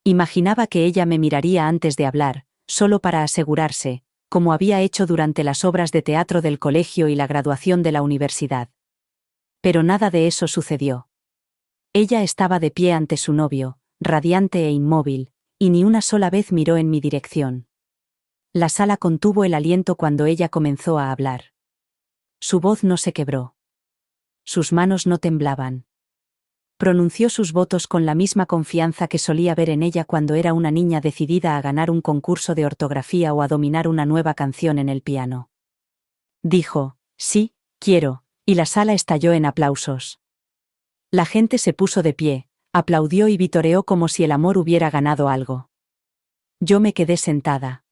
Imaginaba que ella me miraría antes de hablar, solo para asegurarse, como había hecho durante las obras de teatro del colegio y la graduación de la universidad. Pero nada de eso sucedió. Ella estaba de pie ante su novio, radiante e inmóvil, y ni una sola vez miró en mi dirección. La sala contuvo el aliento cuando ella comenzó a hablar. Su voz no se quebró. Sus manos no temblaban. Pronunció sus votos con la misma confianza que solía ver en ella cuando era una niña decidida a ganar un concurso de ortografía o a dominar una nueva canción en el piano. Dijo, sí, quiero, y la sala estalló en aplausos. La gente se puso de pie, aplaudió y vitoreó como si el amor hubiera ganado algo. Yo me quedé sentada.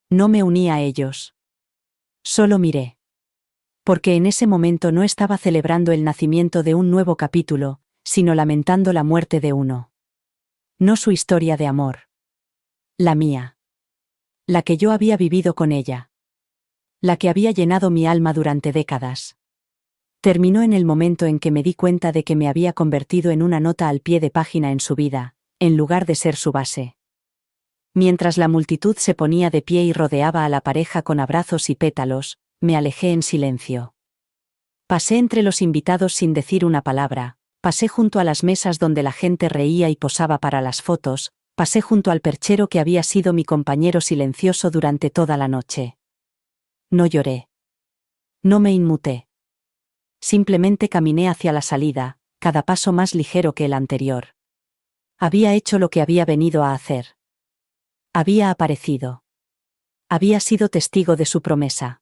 No me uní a ellos. Solo miré. Porque en ese momento no estaba celebrando el nacimiento de un nuevo capítulo, sino lamentando la muerte de uno. No su historia de amor. La mía. La que yo había vivido con ella. La que había llenado mi alma durante décadas. Terminó en el momento en que me di cuenta de que me había convertido en una nota al pie de página en su vida, en lugar de ser su base. Mientras la multitud se ponía de pie y rodeaba a la pareja con abrazos y pétalos, me alejé en silencio. Pasé entre los invitados sin decir una palabra, pasé junto a las mesas donde la gente reía y posaba para las fotos, pasé junto al perchero que había sido mi compañero silencioso durante toda la noche. No lloré. No me inmuté. Simplemente caminé hacia la salida, cada paso más ligero que el anterior. Había hecho lo que había venido a hacer. Había aparecido. Había sido testigo de su promesa.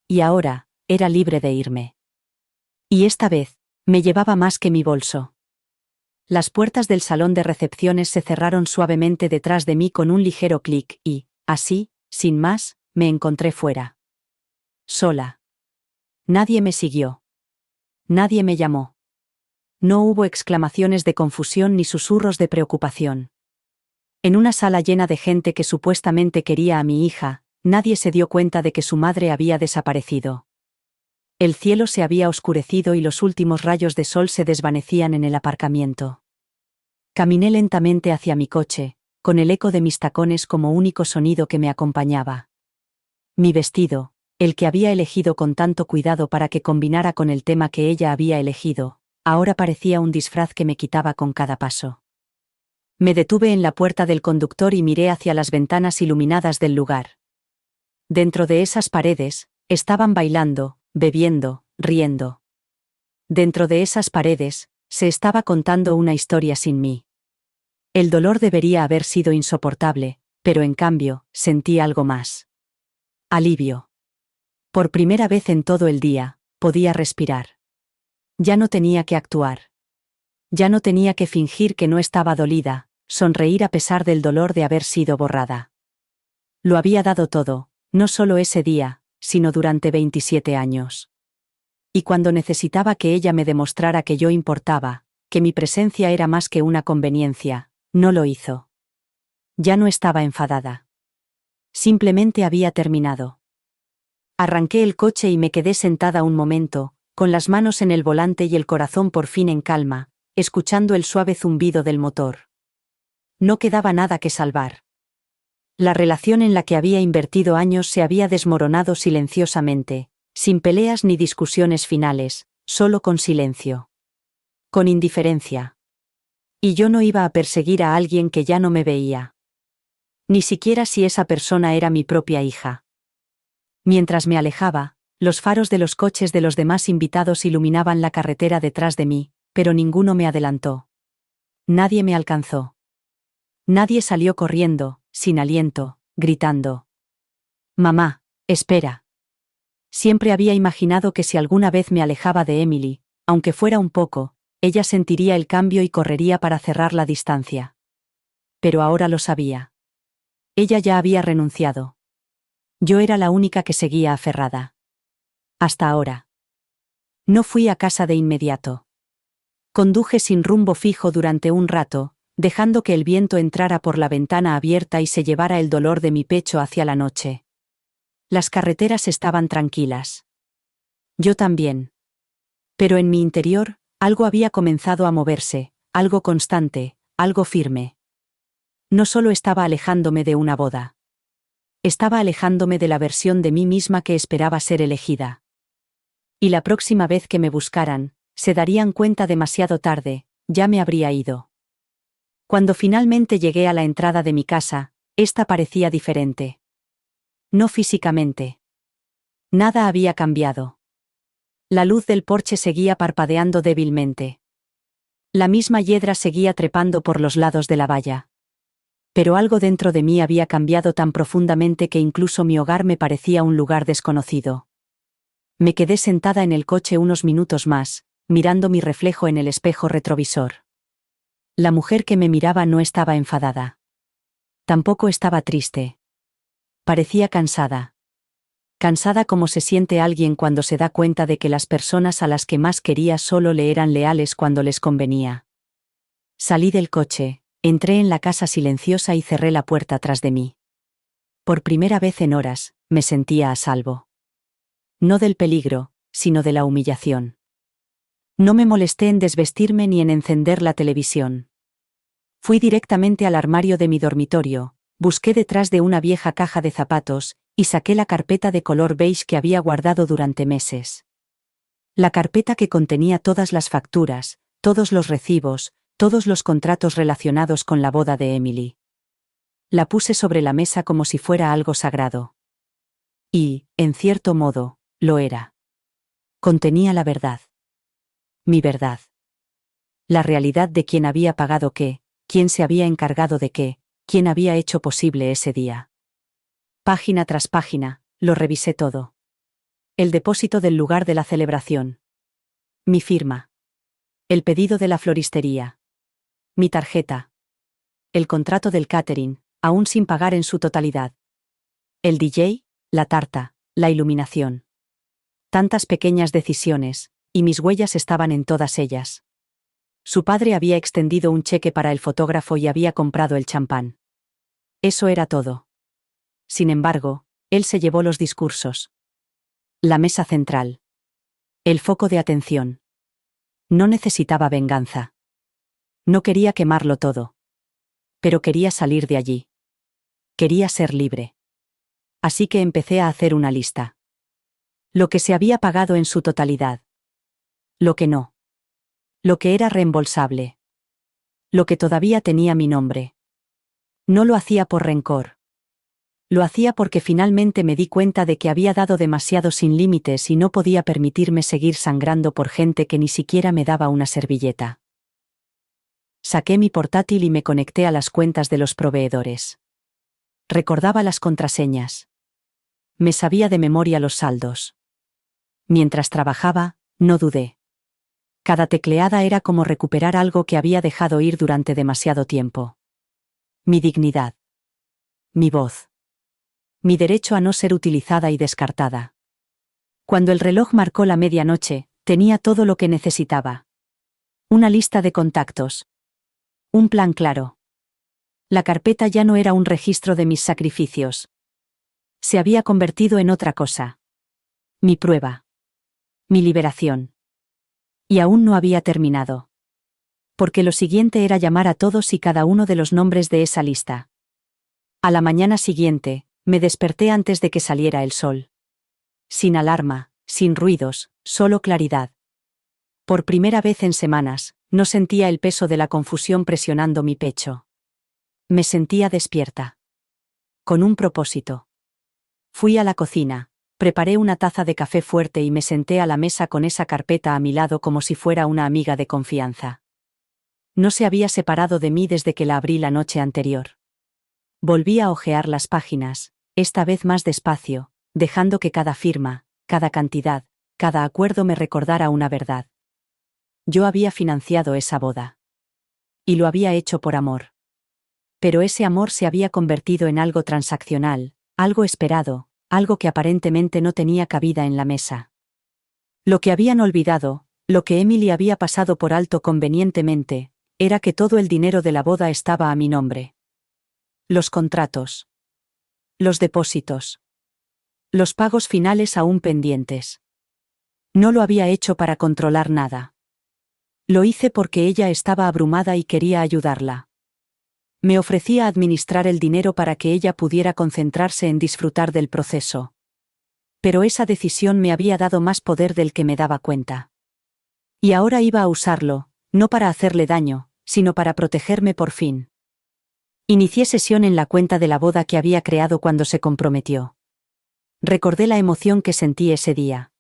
Y ahora, era libre de irme. Y esta vez, me llevaba más que mi bolso. Las puertas del salón de recepciones se cerraron suavemente detrás de mí con un ligero clic y, así, sin más, me encontré fuera. Sola. Nadie me siguió. Nadie me llamó. No hubo exclamaciones de confusión ni susurros de preocupación. En una sala llena de gente que supuestamente quería a mi hija, nadie se dio cuenta de que su madre había desaparecido. El cielo se había oscurecido y los últimos rayos de sol se desvanecían en el aparcamiento. Caminé lentamente hacia mi coche, con el eco de mis tacones como único sonido que me acompañaba. Mi vestido, el que había elegido con tanto cuidado para que combinara con el tema que ella había elegido, ahora parecía un disfraz que me quitaba con cada paso. Me detuve en la puerta del conductor y miré hacia las ventanas iluminadas del lugar. Dentro de esas paredes, estaban bailando, bebiendo, riendo. Dentro de esas paredes, se estaba contando una historia sin mí. El dolor debería haber sido insoportable, pero en cambio, sentí algo más. Alivio. Por primera vez en todo el día, podía respirar. Ya no tenía que actuar. Ya no tenía que fingir que no estaba dolida, sonreír a pesar del dolor de haber sido borrada. Lo había dado todo, no solo ese día, sino durante 27 años. Y cuando necesitaba que ella me demostrara que yo importaba, que mi presencia era más que una conveniencia, no lo hizo. Ya no estaba enfadada. Simplemente había terminado. Arranqué el coche y me quedé sentada un momento, con las manos en el volante y el corazón por fin en calma, escuchando el suave zumbido del motor. No quedaba nada que salvar. La relación en la que había invertido años se había desmoronado silenciosamente, sin peleas ni discusiones finales, solo con silencio. Con indiferencia. Y yo no iba a perseguir a alguien que ya no me veía. Ni siquiera si esa persona era mi propia hija. Mientras me alejaba, los faros de los coches de los demás invitados iluminaban la carretera detrás de mí, pero ninguno me adelantó. Nadie me alcanzó. Nadie salió corriendo, sin aliento, gritando. «Mamá, espera». Siempre había imaginado que si alguna vez me alejaba de Emily, aunque fuera un poco, ella sentiría el cambio y correría para cerrar la distancia. Pero ahora lo sabía. Ella ya había renunciado. Yo era la única que seguía aferrada. Hasta ahora. No fui a casa de inmediato. Conduje sin rumbo fijo durante un rato, dejando que el viento entrara por la ventana abierta y se llevara el dolor de mi pecho hacia la noche. Las carreteras estaban tranquilas. Yo también. Pero en mi interior, algo había comenzado a moverse, algo constante, algo firme. No solo estaba alejándome de una boda. Estaba alejándome de la versión de mí misma que esperaba ser elegida. Y la próxima vez que me buscaran, se darían cuenta demasiado tarde, ya me habría ido. Cuando finalmente llegué a la entrada de mi casa, esta parecía diferente. No físicamente. Nada había cambiado. La luz del porche seguía parpadeando débilmente. La misma hiedra seguía trepando por los lados de la valla. Pero algo dentro de mí había cambiado tan profundamente que incluso mi hogar me parecía un lugar desconocido. Me quedé sentada en el coche unos minutos más, mirando mi reflejo en el espejo retrovisor. La mujer que me miraba no estaba enfadada. Tampoco estaba triste. Parecía cansada. Cansada como se siente alguien cuando se da cuenta de que las personas a las que más quería solo le eran leales cuando les convenía. Salí del coche, entré en la casa silenciosa y cerré la puerta tras de mí. Por primera vez en horas, me sentía a salvo. No del peligro, sino de la humillación. No me molesté en desvestirme ni en encender la televisión. Fui directamente al armario de mi dormitorio, busqué detrás de una vieja caja de zapatos, y saqué la carpeta de color beige que había guardado durante meses. La carpeta que contenía todas las facturas, todos los recibos, todos los contratos relacionados con la boda de Emily. La puse sobre la mesa como si fuera algo sagrado. Y, en cierto modo, lo era. Contenía la verdad. Mi verdad. La realidad de quién había pagado qué, quién se había encargado de qué, quién había hecho posible ese día. Página tras página, lo revisé todo. El depósito del lugar de la celebración. Mi firma. El pedido de la floristería. Mi tarjeta. El contrato del catering, aún sin pagar en su totalidad. El DJ, la tarta, la iluminación. Tantas pequeñas decisiones, y mis huellas estaban en todas ellas. Su padre había extendido un cheque para el fotógrafo y había comprado el champán. Eso era todo. Sin embargo, él se llevó los discursos. La mesa central. El foco de atención. No necesitaba venganza. No quería quemarlo todo. Pero quería salir de allí. Quería ser libre. Así que empecé a hacer una lista. Lo que se había pagado en su totalidad. Lo que no. Lo que era reembolsable. Lo que todavía tenía mi nombre. No lo hacía por rencor. Lo hacía porque finalmente me di cuenta de que había dado demasiado sin límites y no podía permitirme seguir sangrando por gente que ni siquiera me daba una servilleta. Saqué mi portátil y me conecté a las cuentas de los proveedores. Recordaba las contraseñas. Me sabía de memoria los saldos. Mientras trabajaba, no dudé. Cada tecleada era como recuperar algo que había dejado ir durante demasiado tiempo. Mi dignidad. Mi voz. Mi derecho a no ser utilizada y descartada. Cuando el reloj marcó la medianoche, tenía todo lo que necesitaba. Una lista de contactos. Un plan claro. La carpeta ya no era un registro de mis sacrificios. Se había convertido en otra cosa. Mi prueba. Mi liberación. Y aún no había terminado. Porque lo siguiente era llamar a todos y cada uno de los nombres de esa lista. A la mañana siguiente, me desperté antes de que saliera el sol. Sin alarma, sin ruidos, solo claridad. Por primera vez en semanas, no sentía el peso de la confusión presionando mi pecho. Me sentía despierta. Con un propósito. Fui a la cocina, preparé una taza de café fuerte y me senté a la mesa con esa carpeta a mi lado como si fuera una amiga de confianza. No se había separado de mí desde que la abrí la noche anterior. Volví a hojear las páginas, esta vez más despacio, dejando que cada firma, cada cantidad, cada acuerdo me recordara una verdad. Yo había financiado esa boda. Y lo había hecho por amor. Pero ese amor se había convertido en algo transaccional, algo esperado, algo que aparentemente no tenía cabida en la mesa. Lo que habían olvidado, lo que Emily había pasado por alto convenientemente, era que todo el dinero de la boda estaba a mi nombre. Los contratos. Los depósitos. Los pagos finales aún pendientes. No lo había hecho para controlar nada. Lo hice porque ella estaba abrumada y quería ayudarla. Me ofrecía administrar el dinero para que ella pudiera concentrarse en disfrutar del proceso. Pero esa decisión me había dado más poder del que me daba cuenta. Y ahora iba a usarlo, no para hacerle daño, sino para protegerme por fin. Inicié sesión en la cuenta de la boda que había creado cuando se comprometió. Recordé la emoción que sentí ese día.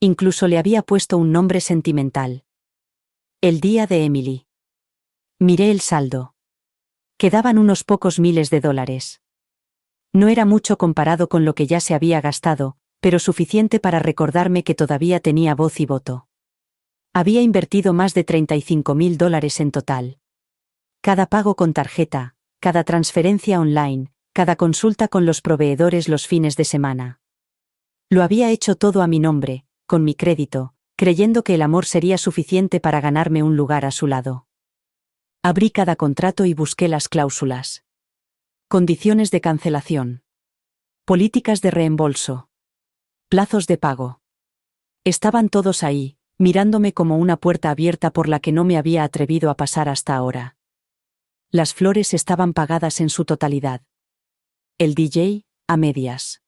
Incluso le había puesto un nombre sentimental. El día de Emily. Miré el saldo. Quedaban unos pocos miles de dólares. No era mucho comparado con lo que ya se había gastado, pero suficiente para recordarme que todavía tenía voz y voto. Había invertido más de $35.000 en total. Cada pago con tarjeta, cada transferencia online, cada consulta con los proveedores los fines de semana. Lo había hecho todo a mi nombre, con mi crédito, creyendo que el amor sería suficiente para ganarme un lugar a su lado. Abrí cada contrato y busqué las cláusulas. Condiciones de cancelación. Políticas de reembolso. Plazos de pago. Estaban todos ahí, mirándome como una puerta abierta por la que no me había atrevido a pasar hasta ahora. Las flores estaban pagadas en su totalidad. El DJ, a medias.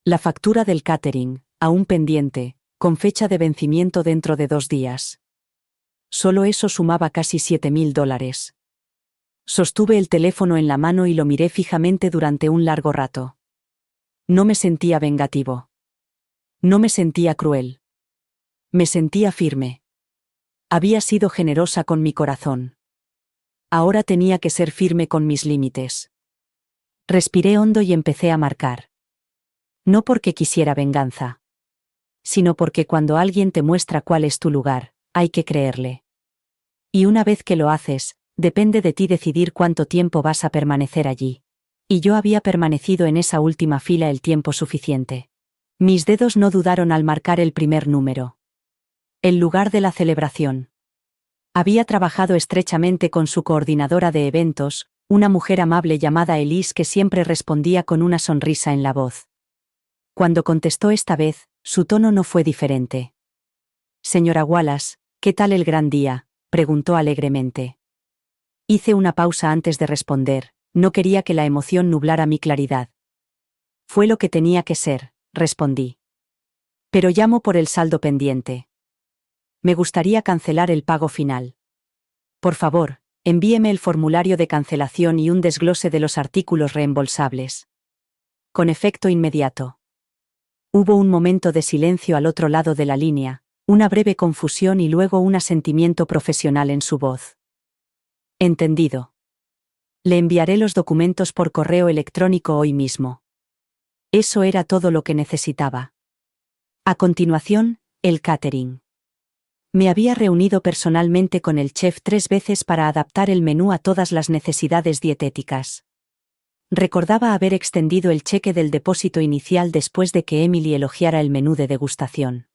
La factura del catering, aún pendiente, con fecha de vencimiento dentro de 2 días. Solo eso sumaba casi $7.000. Sostuve el teléfono en la mano y lo miré fijamente durante un largo rato. No me sentía vengativo. No me sentía cruel. Me sentía firme. Había sido generosa con mi corazón. Ahora tenía que ser firme con mis límites. Respiré hondo y empecé a marcar. No porque quisiera venganza, sino porque cuando alguien te muestra cuál es tu lugar, hay que creerle. Y una vez que lo haces, depende de ti decidir cuánto tiempo vas a permanecer allí. Y yo había permanecido en esa última fila el tiempo suficiente. Mis dedos no dudaron al marcar el primer número. El lugar de la celebración. Había trabajado estrechamente con su coordinadora de eventos, una mujer amable llamada Elise que siempre respondía con una sonrisa en la voz. Cuando contestó esta vez, su tono no fue diferente. «Señora Wallace, ¿qué tal el gran día?», preguntó alegremente. Hice una pausa antes de responder, no quería que la emoción nublara mi claridad. «Fue lo que tenía que ser», respondí. «Pero llamo por el saldo pendiente. Me gustaría cancelar el pago final. Por favor, envíeme el formulario de cancelación y un desglose de los artículos reembolsables. Con efecto inmediato». Hubo un momento de silencio al otro lado de la línea, una breve confusión y luego un asentimiento profesional en su voz. «Entendido. Le enviaré los documentos por correo electrónico hoy mismo». Eso era todo lo que necesitaba. A continuación, el catering. Me había reunido personalmente con el chef 3 veces para adaptar el menú a todas las necesidades dietéticas. Recordaba haber extendido el cheque del depósito inicial después de que Emily elogiara el menú de degustación.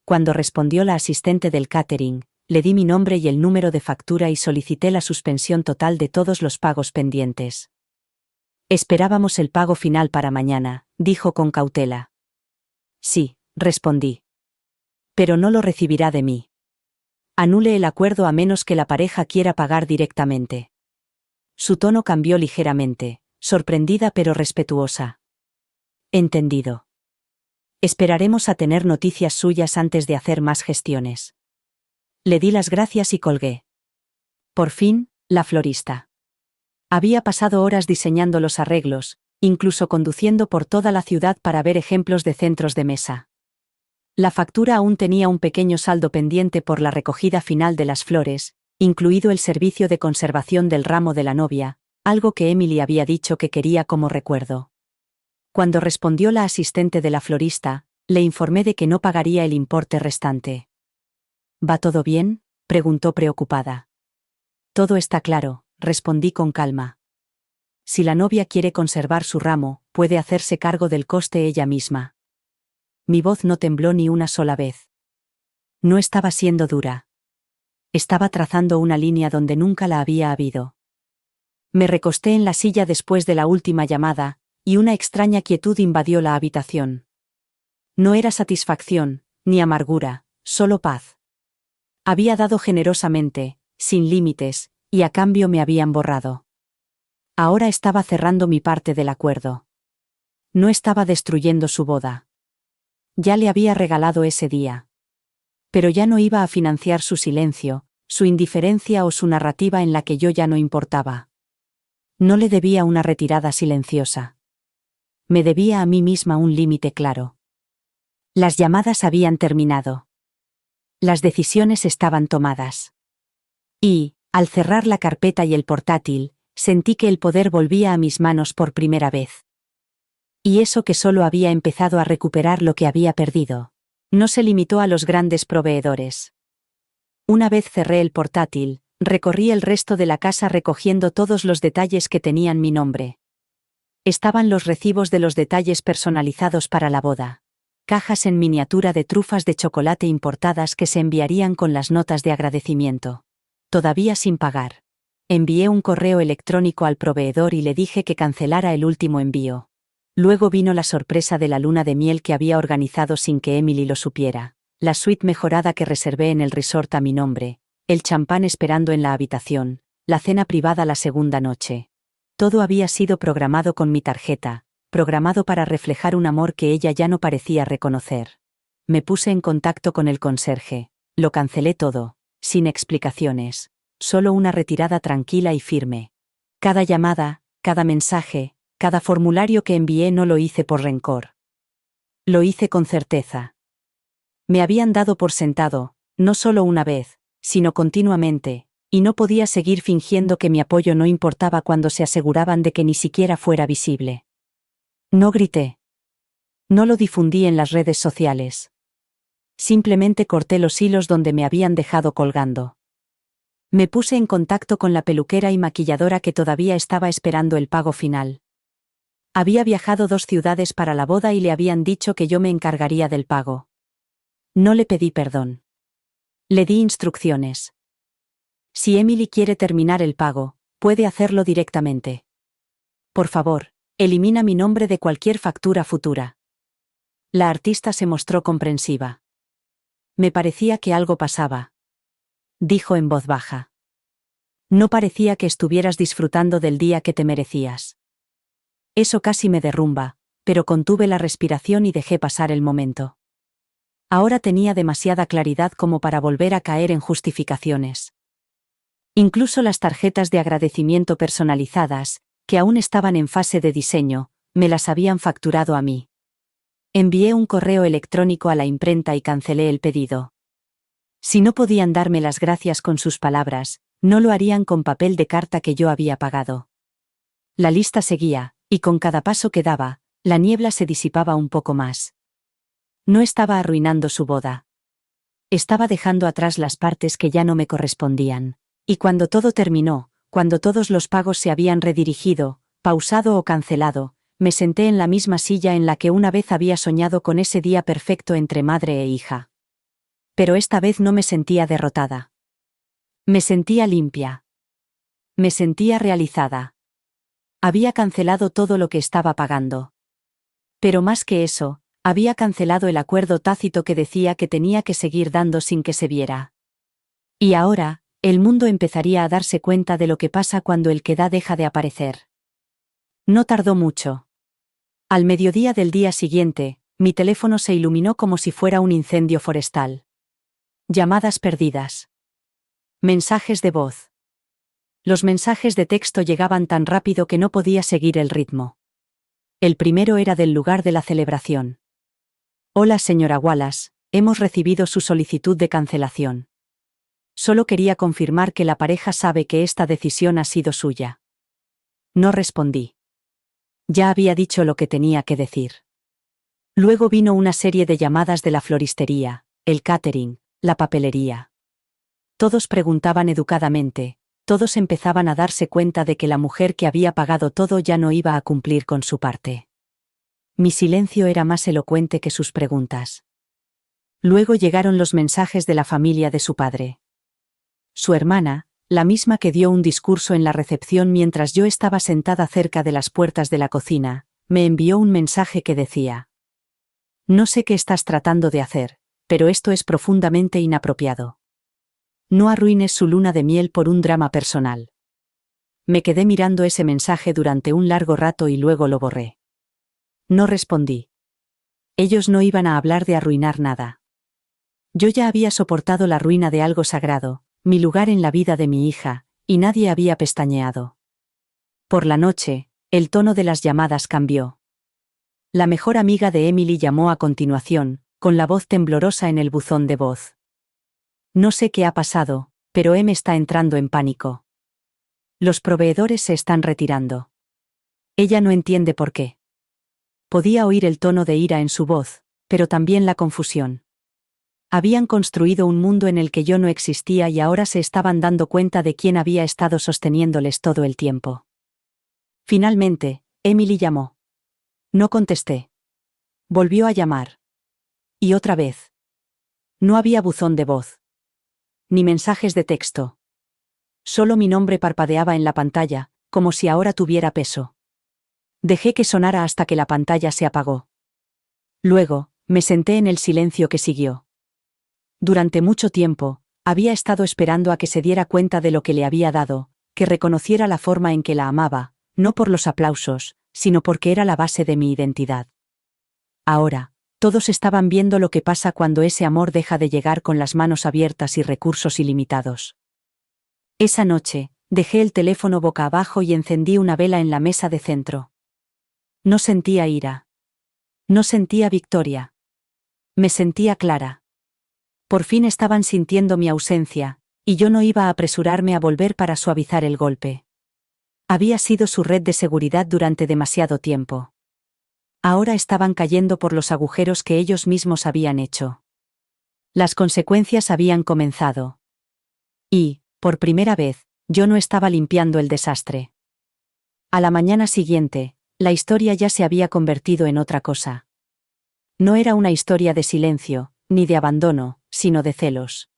Cuando respondió la asistente del catering, le di mi nombre y el número de factura y solicité la suspensión total de todos los pagos pendientes. «Esperábamos el pago final para mañana», dijo con cautela. «Sí», respondí. «Pero no lo recibirá de mí. Anule el acuerdo a menos que la pareja quiera pagar directamente». Su tono cambió ligeramente, sorprendida pero respetuosa. «Entendido. Esperaremos a tener noticias suyas antes de hacer más gestiones». Le di las gracias y colgué. Por fin, la florista. Había pasado horas diseñando los arreglos, incluso conduciendo por toda la ciudad para ver ejemplos de centros de mesa. La factura aún tenía un pequeño saldo pendiente por la recogida final de las flores, incluido el servicio de conservación del ramo de la novia, algo que Emily había dicho que quería como recuerdo. Cuando respondió la asistente de la florista, le informé de que no pagaría el importe restante. «¿Va todo bien?», preguntó preocupada. «Todo está claro», respondí con calma. «Si la novia quiere conservar su ramo, puede hacerse cargo del coste ella misma». Mi voz no tembló ni una sola vez. No estaba siendo dura. Estaba trazando una línea donde nunca la había habido. Me recosté en la silla después de la última llamada, y una extraña quietud invadió la habitación. No era satisfacción, ni amargura, solo paz. Había dado generosamente, sin límites, y a cambio me habían borrado. Ahora estaba cerrando mi parte del acuerdo. No estaba destruyendo su boda. Ya le había regalado ese día. Pero ya no iba a financiar su silencio, su indiferencia o su narrativa en la que yo ya no importaba. No le debía una retirada silenciosa. Me debía a mí misma un límite claro. Las llamadas habían terminado. Las decisiones estaban tomadas. Y, al cerrar la carpeta y el portátil, sentí que el poder volvía a mis manos por primera vez. Y eso que solo había empezado a recuperar lo que había perdido. No se limitó a los grandes proveedores. Una vez cerré el portátil, recorrí el resto de la casa recogiendo todos los detalles que tenían mi nombre. Estaban los recibos de los detalles personalizados para la boda. Cajas en miniatura de trufas de chocolate importadas que se enviarían con las notas de agradecimiento. Todavía sin pagar. Envié un correo electrónico al proveedor y le dije que cancelara el último envío. Luego vino la sorpresa de la luna de miel que había organizado sin que Emily lo supiera, la suite mejorada que reservé en el resort a mi nombre, el champán esperando en la habitación, la cena privada la segunda noche. Todo había sido programado con mi tarjeta, programado para reflejar un amor que ella ya no parecía reconocer. Me puse en contacto con el conserje, lo cancelé todo, sin explicaciones, solo una retirada tranquila y firme. Cada llamada, cada mensaje, cada formulario que envié no lo hice por rencor. Lo hice con certeza. Me habían dado por sentado, no solo una vez, sino continuamente, y no podía seguir fingiendo que mi apoyo no importaba cuando se aseguraban de que ni siquiera fuera visible. No grité. No lo difundí en las redes sociales. Simplemente corté los hilos donde me habían dejado colgando. Me puse en contacto con la peluquera y maquilladora que todavía estaba esperando el pago final. Había viajado 2 ciudades para la boda y le habían dicho que yo me encargaría del pago. No le pedí perdón. Le di instrucciones. Si Emily quiere terminar el pago, puede hacerlo directamente. Por favor, elimina mi nombre de cualquier factura futura. La artista se mostró comprensiva. Me parecía que algo pasaba. Dijo en voz baja. No parecía que estuvieras disfrutando del día que te merecías. Eso casi me derrumba, pero contuve la respiración y dejé pasar el momento. Ahora tenía demasiada claridad como para volver a caer en justificaciones. Incluso las tarjetas de agradecimiento personalizadas, que aún estaban en fase de diseño, me las habían facturado a mí. Envié un correo electrónico a la imprenta y cancelé el pedido. Si no podían darme las gracias con sus palabras, no lo harían con papel de carta que yo había pagado. La lista seguía, y con cada paso que daba, la niebla se disipaba un poco más. No estaba arruinando su boda. Estaba dejando atrás las partes que ya no me correspondían. Y cuando todo terminó, cuando todos los pagos se habían redirigido, pausado o cancelado, me senté en la misma silla en la que una vez había soñado con ese día perfecto entre madre e hija. Pero esta vez no me sentía derrotada. Me sentía limpia. Me sentía realizada. Había cancelado todo lo que estaba pagando. Pero más que eso, había cancelado el acuerdo tácito que decía que tenía que seguir dando sin que se viera. Y ahora, el mundo empezaría a darse cuenta de lo que pasa cuando el que da deja de aparecer. No tardó mucho. Al mediodía del día siguiente, mi teléfono se iluminó como si fuera un incendio forestal. Llamadas perdidas. Mensajes de voz. Los mensajes de texto llegaban tan rápido que no podía seguir el ritmo. El primero era del lugar de la celebración. Hola señora Wallace, hemos recibido su solicitud de cancelación. Solo quería confirmar que la pareja sabe que esta decisión ha sido suya. No respondí. Ya había dicho lo que tenía que decir. Luego vino una serie de llamadas de la floristería, el catering, la papelería. Todos preguntaban educadamente, todos empezaban a darse cuenta de que la mujer que había pagado todo ya no iba a cumplir con su parte. Mi silencio era más elocuente que sus preguntas. Luego llegaron los mensajes de la familia de su padre. Su hermana, la misma que dio un discurso en la recepción mientras yo estaba sentada cerca de las puertas de la cocina, me envió un mensaje que decía: no sé qué estás tratando de hacer, pero esto es profundamente inapropiado. No arruines su luna de miel por un drama personal. Me quedé mirando ese mensaje durante un largo rato y luego lo borré. No respondí. Ellos no iban a hablar de arruinar nada. Yo ya había soportado la ruina de algo sagrado, mi lugar en la vida de mi hija, y nadie había pestañeado. Por la noche, el tono de las llamadas cambió. La mejor amiga de Emily llamó a continuación, con la voz temblorosa en el buzón de voz. No sé qué ha pasado, pero Em está entrando en pánico. Los proveedores se están retirando. Ella no entiende por qué. Podía oír el tono de ira en su voz, pero también la confusión. Habían construido un mundo en el que yo no existía y ahora se estaban dando cuenta de quién había estado sosteniéndoles todo el tiempo. Finalmente, Emily llamó. No contesté. Volvió a llamar. Y otra vez. No había buzón de voz. Ni mensajes de texto. Solo mi nombre parpadeaba en la pantalla, como si ahora tuviera peso. Dejé que sonara hasta que la pantalla se apagó. Luego, me senté en el silencio que siguió. Durante mucho tiempo, había estado esperando a que se diera cuenta de lo que le había dado, que reconociera la forma en que la amaba, no por los aplausos, sino porque era la base de mi identidad. Ahora, todos estaban viendo lo que pasa cuando ese amor deja de llegar con las manos abiertas y recursos ilimitados. Esa noche, dejé el teléfono boca abajo y encendí una vela en la mesa de centro. No sentía ira. No sentía victoria. Me sentía clara. Por fin estaban sintiendo mi ausencia, y yo no iba a apresurarme a volver para suavizar el golpe. Había sido su red de seguridad durante demasiado tiempo. Ahora estaban cayendo por los agujeros que ellos mismos habían hecho. Las consecuencias habían comenzado. Y, por primera vez, yo no estaba limpiando el desastre. A la mañana siguiente, la historia ya se había convertido en otra cosa. No era una historia de silencio, ni de abandono, sino de celos.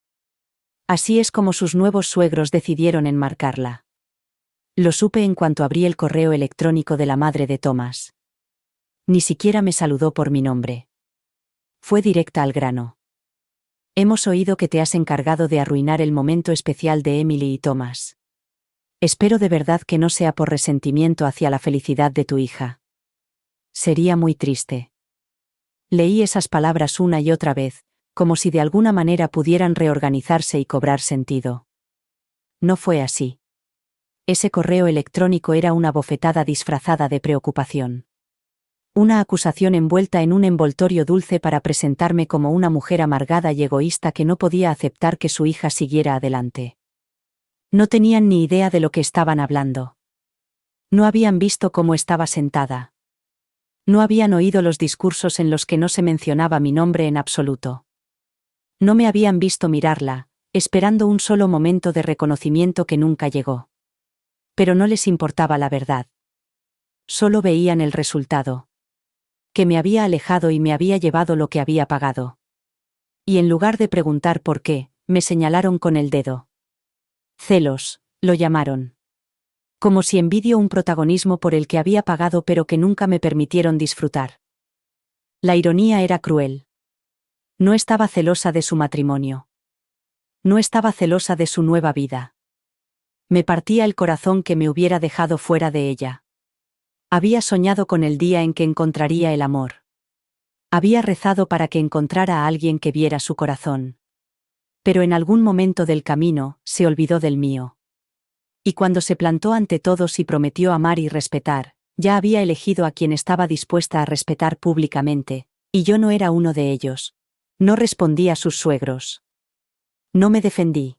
Así es como sus nuevos suegros decidieron enmarcarla. Lo supe en cuanto abrí el correo electrónico de la madre de Thomas. Ni siquiera me saludó por mi nombre. Fue directa al grano. Hemos oído que te has encargado de arruinar el momento especial de Emily y Thomas. Espero de verdad que no sea por resentimiento hacia la felicidad de tu hija. Sería muy triste. Leí esas palabras una y otra vez, como si de alguna manera pudieran reorganizarse y cobrar sentido. No fue así. Ese correo electrónico era una bofetada disfrazada de preocupación. Una acusación envuelta en un envoltorio dulce para presentarme como una mujer amargada y egoísta que no podía aceptar que su hija siguiera adelante. No tenían ni idea de lo que estaban hablando. No habían visto cómo estaba sentada. No habían oído los discursos en los que no se mencionaba mi nombre en absoluto. No me habían visto mirarla, esperando un solo momento de reconocimiento que nunca llegó. Pero no les importaba la verdad. Solo veían el resultado. Que me había alejado y me había llevado lo que había pagado. Y en lugar de preguntar por qué, me señalaron con el dedo. Celos, lo llamaron. Como si envidio un protagonismo por el que había pagado pero que nunca me permitieron disfrutar. La ironía era cruel. No estaba celosa de su matrimonio. No estaba celosa de su nueva vida. Me partía el corazón que me hubiera dejado fuera de ella. Había soñado con el día en que encontraría el amor. Había rezado para que encontrara a alguien que viera su corazón. Pero en algún momento del camino, se olvidó del mío. Y cuando se plantó ante todos y prometió amar y respetar, ya había elegido a quien estaba dispuesta a respetar públicamente, y yo no era uno de ellos. No respondí a sus suegros. No me defendí.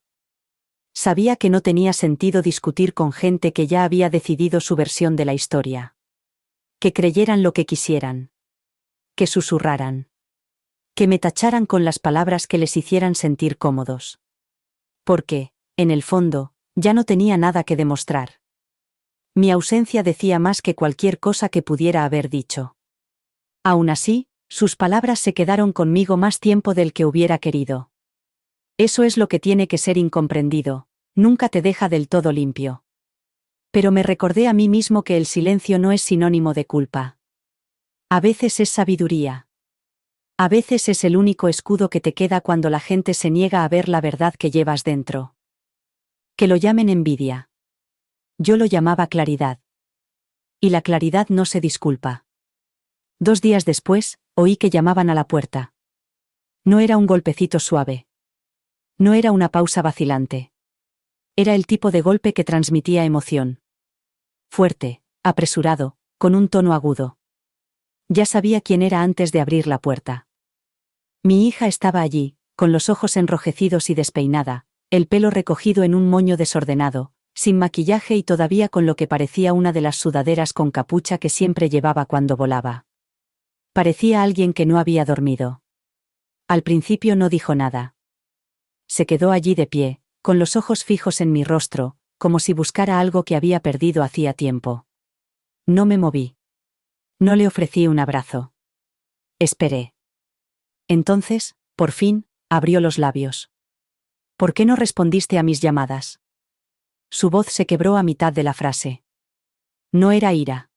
Sabía que no tenía sentido discutir con gente que ya había decidido su versión de la historia. Que creyeran lo que quisieran. Que susurraran. Que me tacharan con las palabras que les hicieran sentir cómodos. Porque, en el fondo, ya no tenía nada que demostrar. Mi ausencia decía más que cualquier cosa que pudiera haber dicho. Aún así, sus palabras se quedaron conmigo más tiempo del que hubiera querido. Eso es lo que tiene que ser incomprendido, nunca te deja del todo limpio. Pero me recordé a mí mismo que el silencio no es sinónimo de culpa. A veces es sabiduría. A veces es el único escudo que te queda cuando la gente se niega a ver la verdad que llevas dentro. Que lo llamen envidia. Yo lo llamaba claridad. Y la claridad no se disculpa. 2 días después, oí que llamaban a la puerta. No era un golpecito suave. No era una pausa vacilante. Era el tipo de golpe que transmitía emoción. Fuerte, apresurado, con un tono agudo. Ya sabía quién era antes de abrir la puerta. Mi hija estaba allí, con los ojos enrojecidos y despeinada, el pelo recogido en un moño desordenado, sin maquillaje y todavía con lo que parecía una de las sudaderas con capucha que siempre llevaba cuando volaba. Parecía alguien que no había dormido. Al principio no dijo nada. Se quedó allí de pie, con los ojos fijos en mi rostro, como si buscara algo que había perdido hacía tiempo. No me moví. No le ofrecí un abrazo. Esperé. Entonces, por fin, abrió los labios. ¿Por qué no respondiste a mis llamadas? Su voz se quebró a mitad de la frase. No era ira.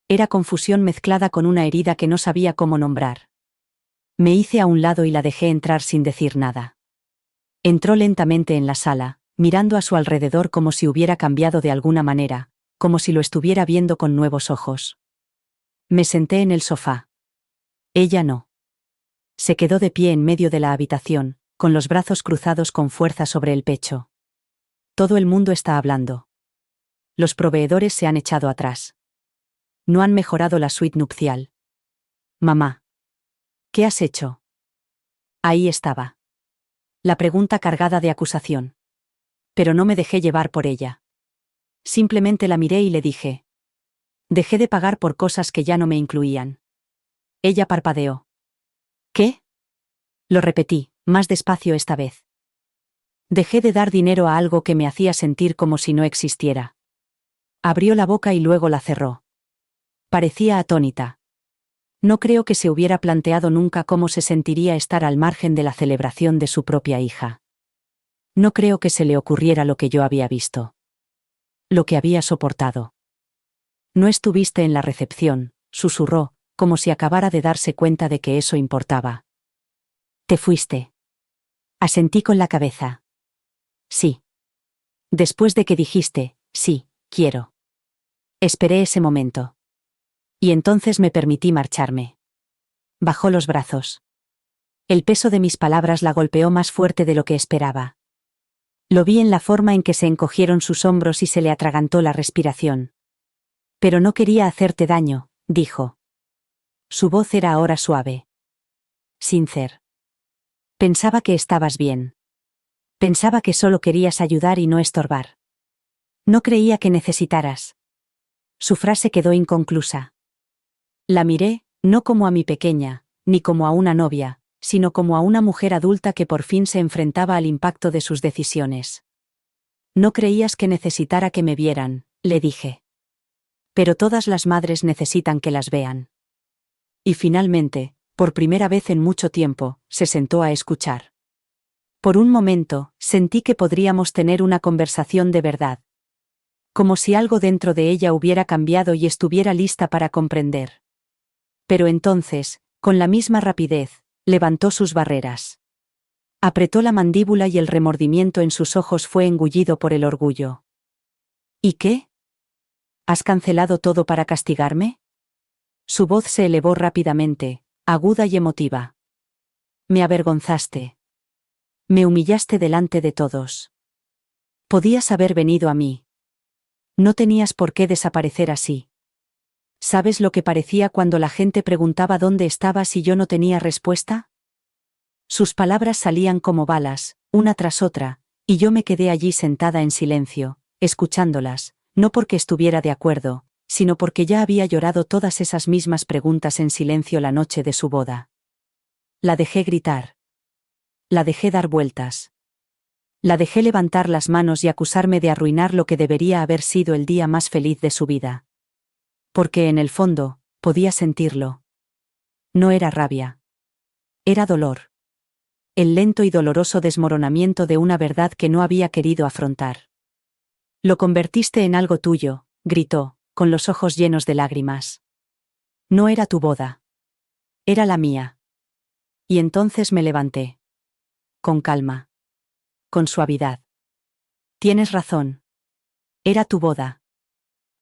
Era confusión mezclada con una herida que no sabía cómo nombrar. Me hice a un lado y la dejé entrar sin decir nada. Entró lentamente en la sala, mirando a su alrededor como si hubiera cambiado de alguna manera, como si lo estuviera viendo con nuevos ojos. Me senté en el sofá. Ella no. Se quedó de pie en medio de la habitación, con los brazos cruzados con fuerza sobre el pecho. Todo el mundo está hablando. Los proveedores se han echado atrás. No han mejorado la suite nupcial. Mamá. ¿Qué has hecho? Ahí estaba. La pregunta cargada de acusación. Pero no me dejé llevar por ella. Simplemente la miré y le dije. Dejé de pagar por cosas que ya no me incluían. Ella parpadeó. ¿Qué? Lo repetí, más despacio esta vez. Dejé de dar dinero a algo que me hacía sentir como si no existiera. Abrió la boca y luego la cerró. Parecía atónita. No creo que se hubiera planteado nunca cómo se sentiría estar al margen de la celebración de su propia hija. No creo que se le ocurriera lo que yo había visto. Lo que había soportado. No estuviste en la recepción, susurró, como si acabara de darse cuenta de que eso importaba. Te fuiste. Asentí con la cabeza. Sí. Después de que dijiste, sí, quiero. Esperé ese momento. Y entonces me permití marcharme. Bajó los brazos. El peso de mis palabras la golpeó más fuerte de lo que esperaba. Lo vi en la forma en que se encogieron sus hombros y se le atragantó la respiración. Pero no quería hacerte daño, dijo. Su voz era ahora suave. Sincero. Pensaba que estabas bien. Pensaba que solo querías ayudar y no estorbar. No creía que necesitaras. Su frase quedó inconclusa. La miré, no como a mi pequeña, ni como a una novia, sino como a una mujer adulta que por fin se enfrentaba al impacto de sus decisiones. No creías que necesitara que me vieran, le dije. Pero todas las madres necesitan que las vean. Y finalmente, por primera vez en mucho tiempo, se sentó a escuchar. Por un momento, sentí que podríamos tener una conversación de verdad. Como si algo dentro de ella hubiera cambiado y estuviera lista para comprender. Pero entonces, con la misma rapidez, levantó sus barreras. Apretó la mandíbula y el remordimiento en sus ojos fue engullido por el orgullo. ¿Y qué? ¿Has cancelado todo para castigarme? Su voz se elevó rápidamente, aguda y emotiva. Me avergonzaste. Me humillaste delante de todos. Podías haber venido a mí. No tenías por qué desaparecer así. ¿Sabes lo que parecía cuando la gente preguntaba dónde estabas y yo no tenía respuesta? Sus palabras salían como balas, una tras otra, y yo me quedé allí sentada en silencio, escuchándolas, no porque estuviera de acuerdo, sino porque ya había llorado todas esas mismas preguntas en silencio la noche de su boda. La dejé gritar. La dejé dar vueltas. La dejé levantar las manos y acusarme de arruinar lo que debería haber sido el día más feliz de su vida. Porque en el fondo, podía sentirlo. No era rabia. Era dolor. El lento y doloroso desmoronamiento de una verdad que no había querido afrontar. Lo convertiste en algo tuyo, gritó, con los ojos llenos de lágrimas. No era tu boda. Era la mía. Y entonces me levanté. Con calma. Con suavidad. Tienes razón. Era tu boda.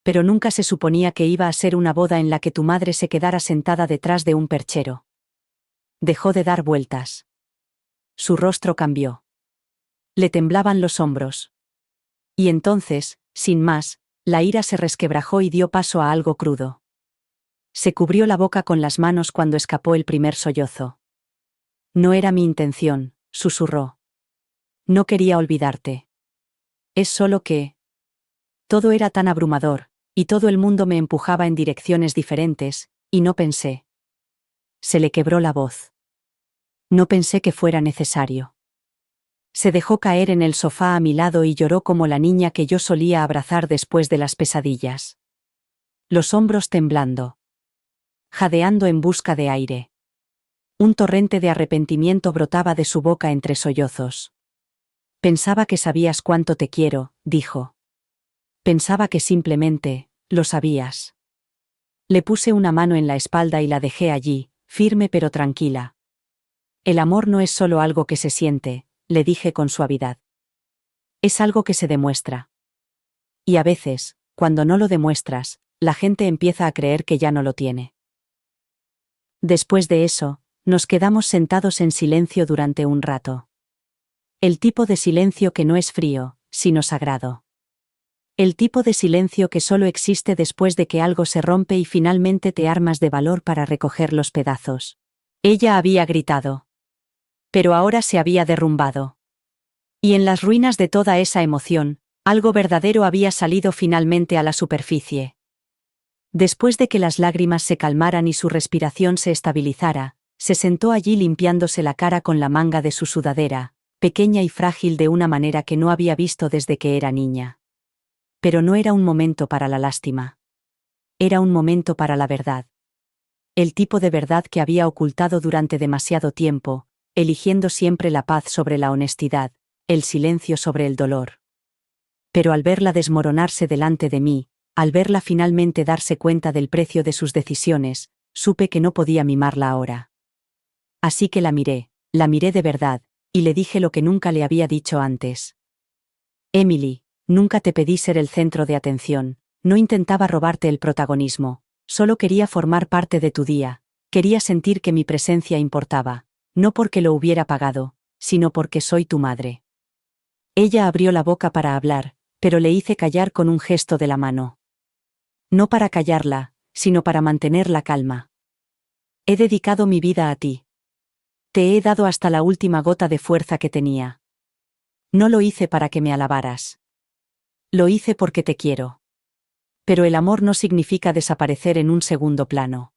Pero nunca se suponía que iba a ser una boda en la que tu madre se quedara sentada detrás de un perchero. Dejó de dar vueltas. Su rostro cambió. Le temblaban los hombros. Y entonces, sin más, la ira se resquebrajó y dio paso a algo crudo. Se cubrió la boca con las manos cuando escapó el primer sollozo. No era mi intención, susurró. No quería olvidarte. Es solo que... Todo era tan abrumador, y todo el mundo me empujaba en direcciones diferentes, y no pensé. Se le quebró la voz. No pensé que fuera necesario. Se dejó caer en el sofá a mi lado y lloró como la niña que yo solía abrazar después de las pesadillas. Los hombros temblando. Jadeando en busca de aire. Un torrente de arrepentimiento brotaba de su boca entre sollozos. Pensaba que sabías cuánto te quiero, dijo. Pensaba que simplemente, lo sabías. Le puse una mano en la espalda y la dejé allí, firme pero tranquila. El amor no es solo algo que se siente, le dije con suavidad. Es algo que se demuestra. Y a veces, cuando no lo demuestras, la gente empieza a creer que ya no lo tiene. Después de eso, nos quedamos sentados en silencio durante un rato. El tipo de silencio que no es frío, sino sagrado. El tipo de silencio que solo existe después de que algo se rompe y finalmente te armas de valor para recoger los pedazos. Ella había gritado. Pero ahora se había derrumbado. Y en las ruinas de toda esa emoción, algo verdadero había salido finalmente a la superficie. Después de que las lágrimas se calmaran y su respiración se estabilizara, se sentó allí limpiándose la cara con la manga de su sudadera, pequeña y frágil de una manera que no había visto desde que era niña. Pero no era un momento para la lástima. Era un momento para la verdad. El tipo de verdad que había ocultado durante demasiado tiempo, eligiendo siempre la paz sobre la honestidad, el silencio sobre el dolor. Pero al verla desmoronarse delante de mí, al verla finalmente darse cuenta del precio de sus decisiones, supe que no podía mimarla ahora. Así que la miré de verdad, y le dije lo que nunca le había dicho antes. Emily, nunca te pedí ser el centro de atención, no intentaba robarte el protagonismo, solo quería formar parte de tu día, quería sentir que mi presencia importaba, no porque lo hubiera pagado, sino porque soy tu madre. Ella abrió la boca para hablar, pero le hice callar con un gesto de la mano. No para callarla, sino para mantener la calma. He dedicado mi vida a ti. Te he dado hasta la última gota de fuerza que tenía. No lo hice para que me alabaras. Lo hice porque te quiero. Pero el amor no significa desaparecer en un segundo plano.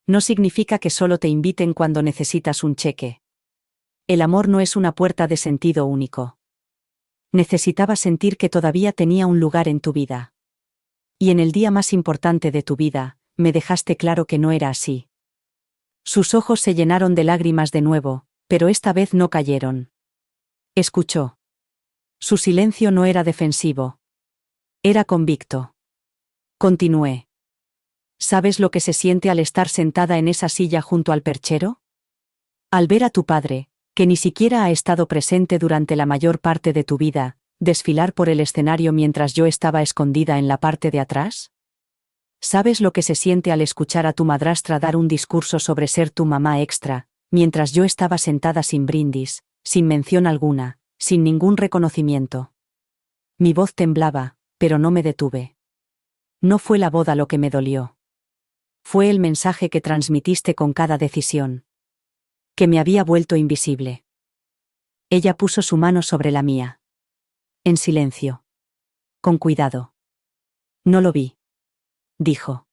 No significa que solo te inviten cuando necesitas un cheque. El amor no es una puerta de sentido único. Necesitaba sentir que todavía tenía un lugar en tu vida. Y en el día más importante de tu vida, me dejaste claro que no era así. Sus ojos se llenaron de lágrimas de nuevo, pero esta vez no cayeron. Escuchó. Su silencio no era defensivo. Era convicto. Continué. ¿Sabes lo que se siente al estar sentada en esa silla junto al perchero? Al ver a tu padre, que ni siquiera ha estado presente durante la mayor parte de tu vida, desfilar por el escenario mientras yo estaba escondida en la parte de atrás? ¿Sabes lo que se siente al escuchar a tu madrastra dar un discurso sobre ser tu mamá extra, mientras yo estaba sentada sin brindis, sin mención alguna, sin ningún reconocimiento? Mi voz temblaba, pero no me detuve. No fue la boda lo que me dolió. Fue el mensaje que transmitiste con cada decisión. Que me había vuelto invisible. Ella puso su mano sobre la mía. En silencio. Con cuidado. No lo vi. Dijo.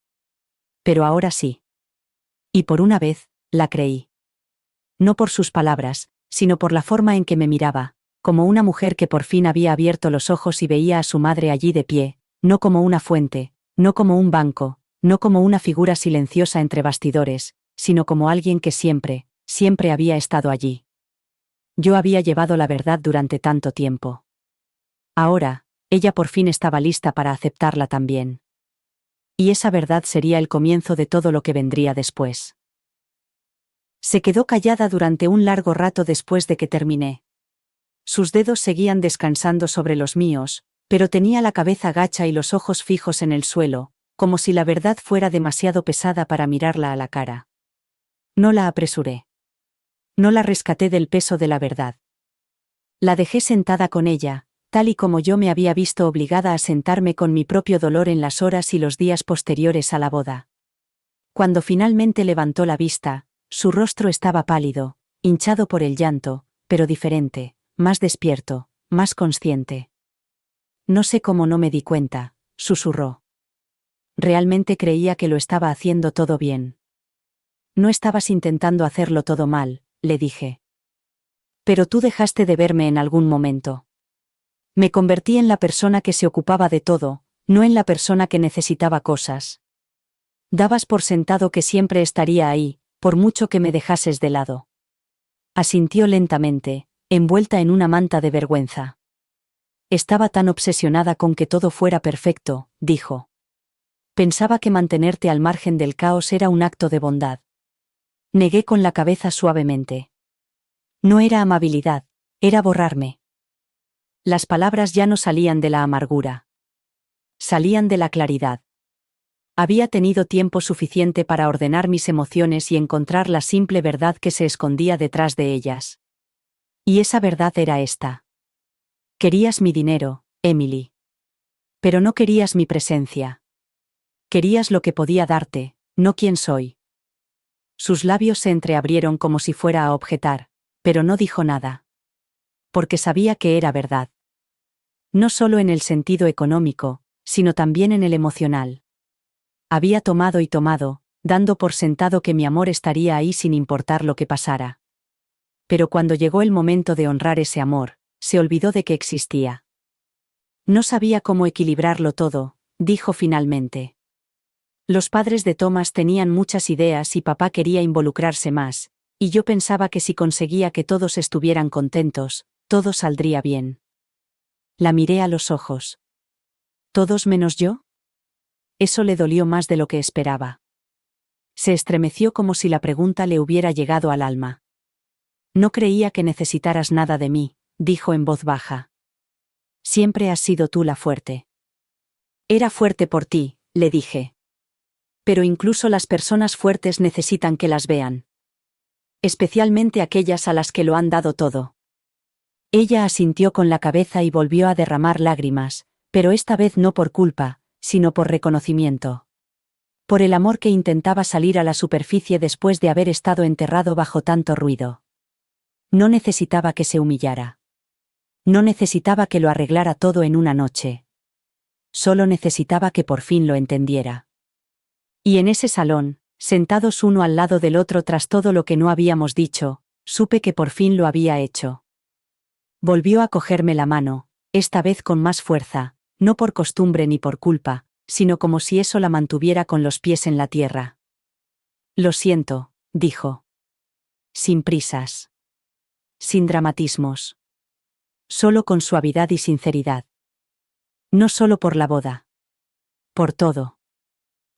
Pero ahora sí. Y por una vez, la creí. No por sus palabras, sino por la forma en que me miraba, como una mujer que por fin había abierto los ojos y veía a su madre allí de pie, no como una fuente, no como un banco, no como una figura silenciosa entre bastidores, sino como alguien que siempre, siempre había estado allí. Yo había llevado la verdad durante tanto tiempo. Ahora, ella por fin estaba lista para aceptarla también. Y esa verdad sería el comienzo de todo lo que vendría después. Se quedó callada durante un largo rato después de que terminé. Sus dedos seguían descansando sobre los míos, pero tenía la cabeza gacha y los ojos fijos en el suelo, como si la verdad fuera demasiado pesada para mirarla a la cara. No la apresuré. No la rescaté del peso de la verdad. La dejé sentada con ella, tal y como yo me había visto obligada a sentarme con mi propio dolor en las horas y los días posteriores a la boda. Cuando finalmente levantó la vista, su rostro estaba pálido, hinchado por el llanto, pero diferente, más despierto, más consciente. No sé cómo no me di cuenta, susurró. Realmente creía que lo estaba haciendo todo bien. No estabas intentando hacerlo todo mal, le dije. Pero tú dejaste de verme en algún momento. Me convertí en la persona que se ocupaba de todo, no en la persona que necesitaba cosas. Dabas por sentado que siempre estaría ahí, por mucho que me dejases de lado. Asintió lentamente, envuelta en una manta de vergüenza. Estaba tan obsesionada con que todo fuera perfecto, dijo. Pensaba que mantenerte al margen del caos era un acto de bondad. Negué con la cabeza suavemente. No era amabilidad, era borrarme. Las palabras ya no salían de la amargura. Salían de la claridad. Había tenido tiempo suficiente para ordenar mis emociones y encontrar la simple verdad que se escondía detrás de ellas. Y esa verdad era esta. Querías mi dinero, Emily. Pero no querías mi presencia. Querías lo que podía darte, no quién soy. Sus labios se entreabrieron como si fuera a objetar, pero no dijo nada. Porque sabía que era verdad. No solo en el sentido económico, sino también en el emocional. Había tomado y tomado, dando por sentado que mi amor estaría ahí sin importar lo que pasara. Pero cuando llegó el momento de honrar ese amor, se olvidó de que existía. No sabía cómo equilibrarlo todo, dijo finalmente. Los padres de Thomas tenían muchas ideas y papá quería involucrarse más, y yo pensaba que si conseguía que todos estuvieran contentos, todo saldría bien. La miré a los ojos. ¿Todos menos yo? Eso le dolió más de lo que esperaba. Se estremeció como si la pregunta le hubiera llegado al alma. No creía que necesitaras nada de mí, dijo en voz baja. Siempre has sido tú la fuerte. Era fuerte por ti, le dije. Pero incluso las personas fuertes necesitan que las vean. Especialmente aquellas a las que lo han dado todo. Ella asintió con la cabeza y volvió a derramar lágrimas, pero esta vez no por culpa, sino por reconocimiento. Por el amor que intentaba salir a la superficie después de haber estado enterrado bajo tanto ruido. No necesitaba que se humillara. No necesitaba que lo arreglara todo en una noche. Solo necesitaba que por fin lo entendiera. Y en ese salón, sentados uno al lado del otro tras todo lo que no habíamos dicho, supe que por fin lo había hecho. Volvió a cogerme la mano, esta vez con más fuerza, no por costumbre ni por culpa, sino como si eso la mantuviera con los pies en la tierra. Lo siento, dijo. Sin prisas. Sin dramatismos. Solo con suavidad y sinceridad. No solo por la boda. Por todo.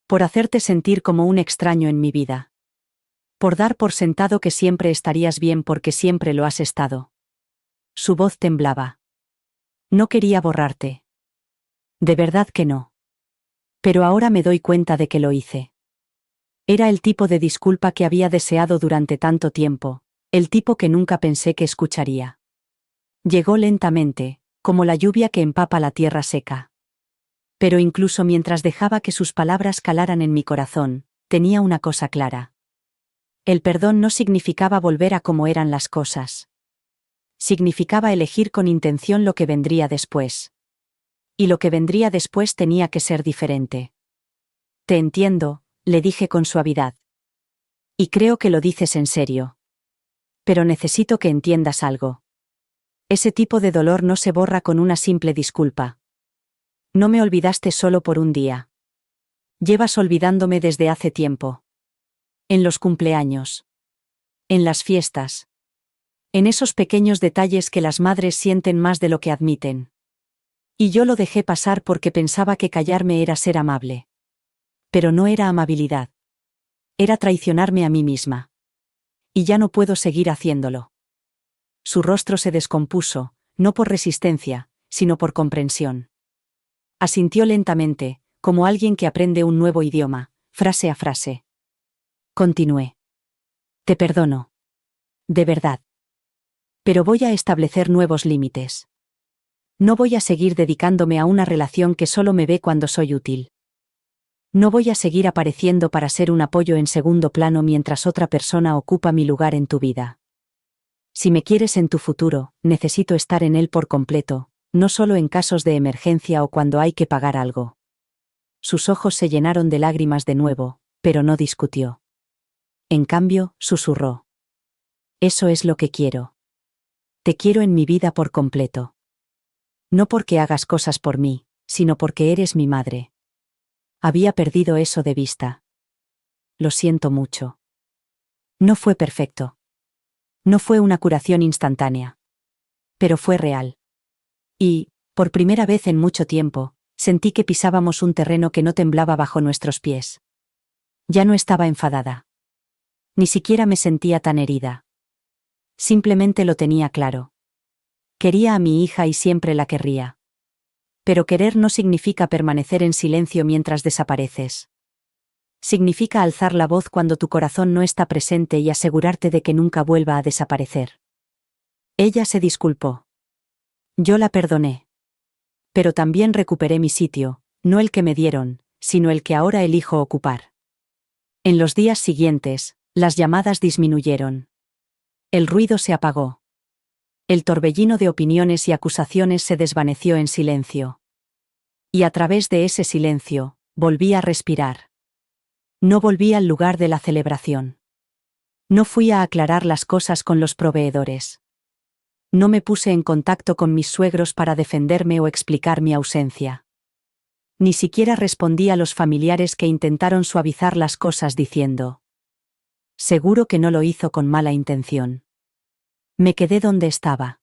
Por hacerte sentir como un extraño en mi vida. Por dar por sentado que siempre estarías bien porque siempre lo has estado. Su voz temblaba. No quería borrarte. De verdad que no. Pero ahora me doy cuenta de que lo hice. Era el tipo de disculpa que había deseado durante tanto tiempo, el tipo que nunca pensé que escucharía. Llegó lentamente, como la lluvia que empapa la tierra seca. Pero incluso mientras dejaba que sus palabras calaran en mi corazón, tenía una cosa clara. El perdón no significaba volver a como eran las cosas. Significaba elegir con intención lo que vendría después. Y lo que vendría después tenía que ser diferente. Te entiendo, le dije con suavidad. Y creo que lo dices en serio. Pero necesito que entiendas algo. Ese tipo de dolor no se borra con una simple disculpa. No me olvidaste solo por un día. Llevas olvidándome desde hace tiempo. En los cumpleaños. En las fiestas. En esos pequeños detalles que las madres sienten más de lo que admiten. Y yo lo dejé pasar porque pensaba que callarme era ser amable. Pero no era amabilidad. Era traicionarme a mí misma. Y ya no puedo seguir haciéndolo. Su rostro se descompuso, no por resistencia, sino por comprensión. Asintió lentamente, como alguien que aprende un nuevo idioma, frase a frase. Continué. Te perdono. De verdad. Pero voy a establecer nuevos límites. No voy a seguir dedicándome a una relación que solo me ve cuando soy útil. No voy a seguir apareciendo para ser un apoyo en segundo plano mientras otra persona ocupa mi lugar en tu vida. Si me quieres en tu futuro, necesito estar en él por completo, no solo en casos de emergencia o cuando hay que pagar algo. Sus ojos se llenaron de lágrimas de nuevo, pero no discutió. En cambio, susurró. Eso es lo que quiero. Te quiero en mi vida por completo. No porque hagas cosas por mí, sino porque eres mi madre. Había perdido eso de vista. Lo siento mucho. No fue perfecto. No fue una curación instantánea. Pero fue real. Y, por primera vez en mucho tiempo, sentí que pisábamos un terreno que no temblaba bajo nuestros pies. Ya no estaba enfadada. Ni siquiera me sentía tan herida. Simplemente lo tenía claro. Quería a mi hija y siempre la querría. Pero querer no significa permanecer en silencio mientras desapareces. Significa alzar la voz cuando tu corazón no está presente y asegurarte de que nunca vuelva a desaparecer. Ella se disculpó. Yo la perdoné. Pero también recuperé mi sitio, no el que me dieron, sino el que ahora elijo ocupar. En los días siguientes, las llamadas disminuyeron. El ruido se apagó. El torbellino de opiniones y acusaciones se desvaneció en silencio. Y a través de ese silencio, volví a respirar. No volví al lugar de la celebración. No fui a aclarar las cosas con los proveedores. No me puse en contacto con mis suegros para defenderme o explicar mi ausencia. Ni siquiera respondí a los familiares que intentaron suavizar las cosas diciendo: seguro que no lo hizo con mala intención. Me quedé donde estaba.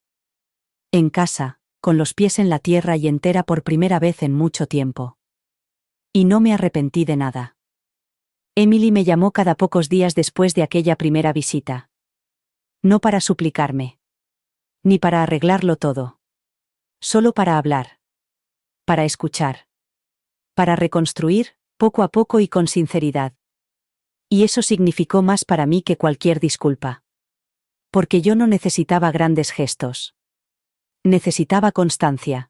En casa, con los pies en la tierra y entera por primera vez en mucho tiempo. Y no me arrepentí de nada. Emily me llamó cada pocos días después de aquella primera visita. No para suplicarme. Ni para arreglarlo todo. Solo para hablar. Para escuchar. Para reconstruir, poco a poco y con sinceridad. Y eso significó más para mí que cualquier disculpa. Porque yo no necesitaba grandes gestos. Necesitaba constancia.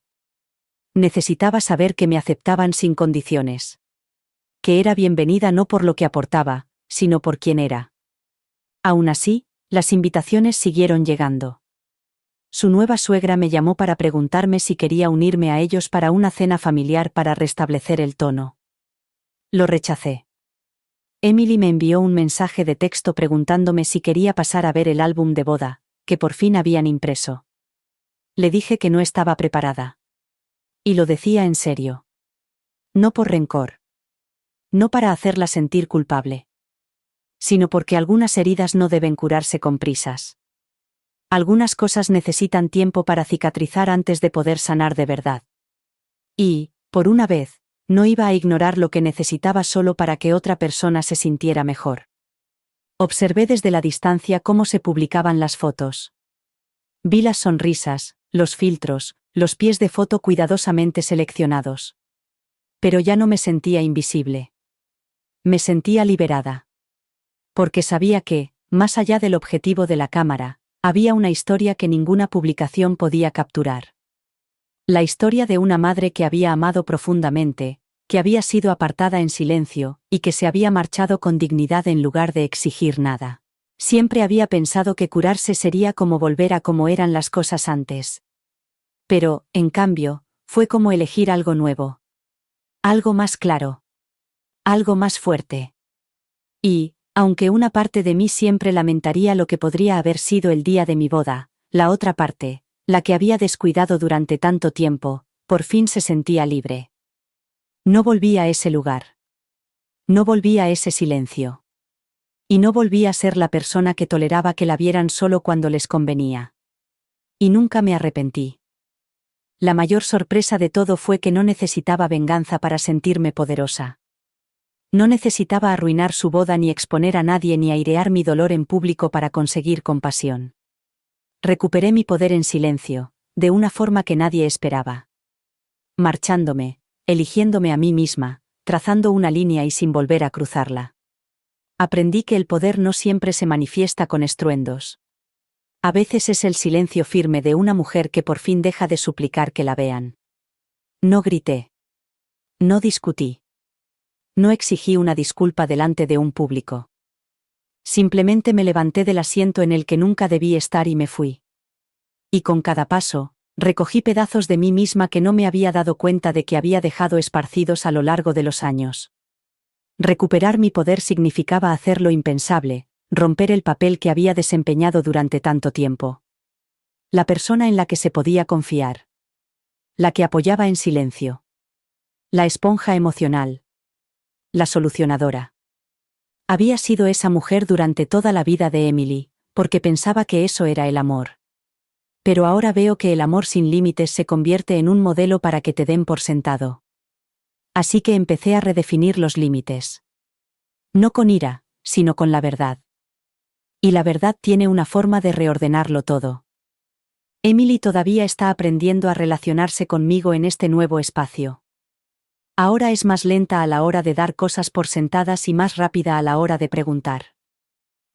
Necesitaba saber que me aceptaban sin condiciones. Que era bienvenida no por lo que aportaba, sino por quién era. Aún así, las invitaciones siguieron llegando. Su nueva suegra me llamó para preguntarme si quería unirme a ellos para una cena familiar para restablecer el tono. Lo rechacé. Emily me envió un mensaje de texto preguntándome si quería pasar a ver el álbum de boda, que por fin habían impreso. Le dije que no estaba preparada. Y lo decía en serio. No por rencor. No para hacerla sentir culpable. Sino porque algunas heridas no deben curarse con prisas. Algunas cosas necesitan tiempo para cicatrizar antes de poder sanar de verdad. Y, por una vez, no iba a ignorar lo que necesitaba solo para que otra persona se sintiera mejor. Observé desde la distancia cómo se publicaban las fotos. Vi las sonrisas, los filtros, los pies de foto cuidadosamente seleccionados. Pero ya no me sentía invisible. Me sentía liberada. Porque sabía que, más allá del objetivo de la cámara, había una historia que ninguna publicación podía capturar. La historia de una madre que había amado profundamente, que había sido apartada en silencio, y que se había marchado con dignidad en lugar de exigir nada. Siempre había pensado que curarse sería como volver a como eran las cosas antes. Pero, en cambio, fue como elegir algo nuevo. Algo más claro. Algo más fuerte. Y, aunque una parte de mí siempre lamentaría lo que podría haber sido el día de mi boda, la otra parte, la que había descuidado durante tanto tiempo, por fin se sentía libre. No volví a ese lugar. No volví a ese silencio. Y no volví a ser la persona que toleraba que la vieran solo cuando les convenía. Y nunca me arrepentí. La mayor sorpresa de todo fue que no necesitaba venganza para sentirme poderosa. No necesitaba arruinar su boda ni exponer a nadie ni airear mi dolor en público para conseguir compasión. Recuperé mi poder en silencio, de una forma que nadie esperaba. Marchándome, eligiéndome a mí misma, trazando una línea y sin volver a cruzarla. Aprendí que el poder no siempre se manifiesta con estruendos. A veces es el silencio firme de una mujer que por fin deja de suplicar que la vean. No grité. No discutí. No exigí una disculpa delante de un público. Simplemente me levanté del asiento en el que nunca debí estar y me fui. Y con cada paso, recogí pedazos de mí misma que no me había dado cuenta de que había dejado esparcidos a lo largo de los años. Recuperar mi poder significaba hacer lo impensable, romper el papel que había desempeñado durante tanto tiempo. La persona en la que se podía confiar. La que apoyaba en silencio. La esponja emocional. La solucionadora. Había sido esa mujer durante toda la vida de Emily, porque pensaba que eso era el amor. Pero ahora veo que el amor sin límites se convierte en un modelo para que te den por sentado. Así que empecé a redefinir los límites. No con ira, sino con la verdad. Y la verdad tiene una forma de reordenarlo todo. Emily todavía está aprendiendo a relacionarse conmigo en este nuevo espacio. Ahora es más lenta a la hora de dar cosas por sentadas y más rápida a la hora de preguntar.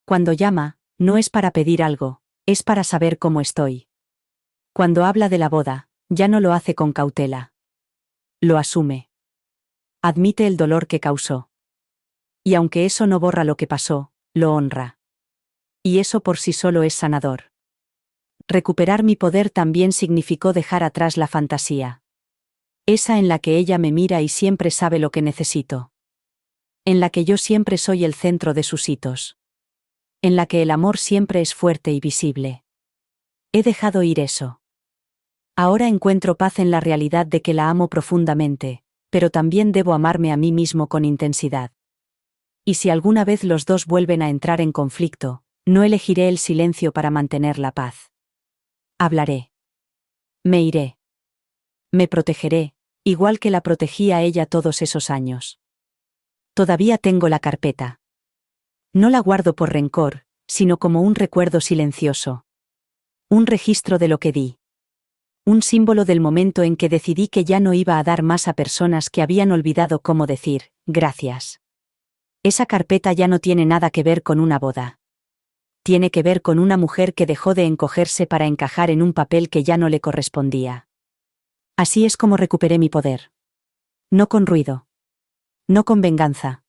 Cuando llama, no es para pedir algo, es para saber cómo estoy. Cuando habla de la boda, ya no lo hace con cautela. Lo asume. Admite el dolor que causó. Y aunque eso no borra lo que pasó, lo honra. Y eso por sí solo es sanador. Recuperar mi poder también significó dejar atrás la fantasía. Esa en la que ella me mira y siempre sabe lo que necesito. En la que yo siempre soy el centro de sus hitos. En la que el amor siempre es fuerte y visible. He dejado ir eso. Ahora encuentro paz en la realidad de que la amo profundamente, pero también debo amarme a mí mismo con intensidad. Y si alguna vez los dos vuelven a entrar en conflicto, no elegiré el silencio para mantener la paz. Hablaré. Me iré. Me protegeré, igual que la protegí a ella todos esos años. Todavía tengo la carpeta. No la guardo por rencor, sino como un recuerdo silencioso. Un registro de lo que di. Un símbolo del momento en que decidí que ya no iba a dar más a personas que habían olvidado cómo decir, gracias. Esa carpeta ya no tiene nada que ver con una boda. Tiene que ver con una mujer que dejó de encogerse para encajar en un papel que ya no le correspondía. Así es como recuperé mi poder. No con ruido. No con venganza.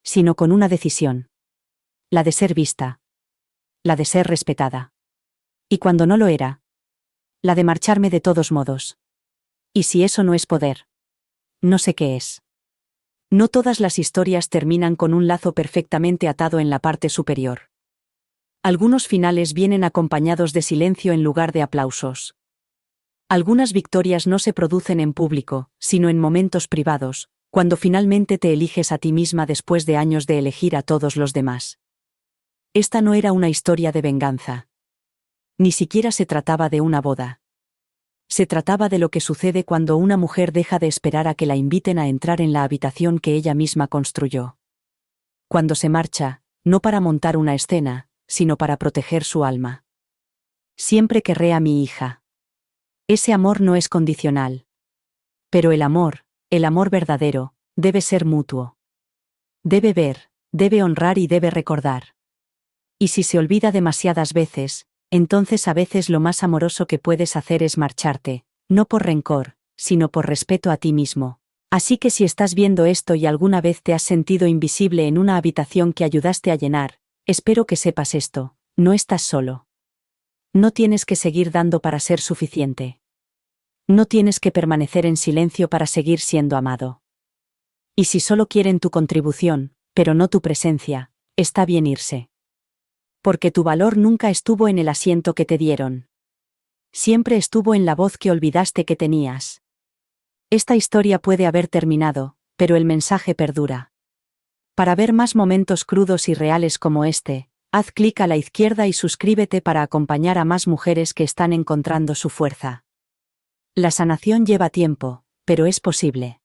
Sino con una decisión. La de ser vista. La de ser respetada. Y cuando no lo era, la de marcharme de todos modos. Y si eso no es poder, no sé qué es. No todas las historias terminan con un lazo perfectamente atado en la parte superior. Algunos finales vienen acompañados de silencio en lugar de aplausos. Algunas victorias no se producen en público, sino en momentos privados, cuando finalmente te eliges a ti misma después de años de elegir a todos los demás. Esta no era una historia de venganza. Ni siquiera se trataba de una boda. Se trataba de lo que sucede cuando una mujer deja de esperar a que la inviten a entrar en la habitación que ella misma construyó. Cuando se marcha, no para montar una escena, sino para proteger su alma. Siempre querré a mi hija. Ese amor no es condicional. Pero el amor verdadero, debe ser mutuo. Debe ver, debe honrar y debe recordar. Y si se olvida demasiadas veces, entonces a veces lo más amoroso que puedes hacer es marcharte, no por rencor, sino por respeto a ti mismo. Así que si estás viendo esto y alguna vez te has sentido invisible en una habitación que ayudaste a llenar, espero que sepas esto, no estás solo. No tienes que seguir dando para ser suficiente. No tienes que permanecer en silencio para seguir siendo amado. Y si solo quieren tu contribución, pero no tu presencia, está bien irse. Porque tu valor nunca estuvo en el asiento que te dieron. Siempre estuvo en la voz que olvidaste que tenías. Esta historia puede haber terminado, pero el mensaje perdura. Para ver más momentos crudos y reales como este, haz clic a la izquierda y suscríbete para acompañar a más mujeres que están encontrando su fuerza. La sanación lleva tiempo, pero es posible.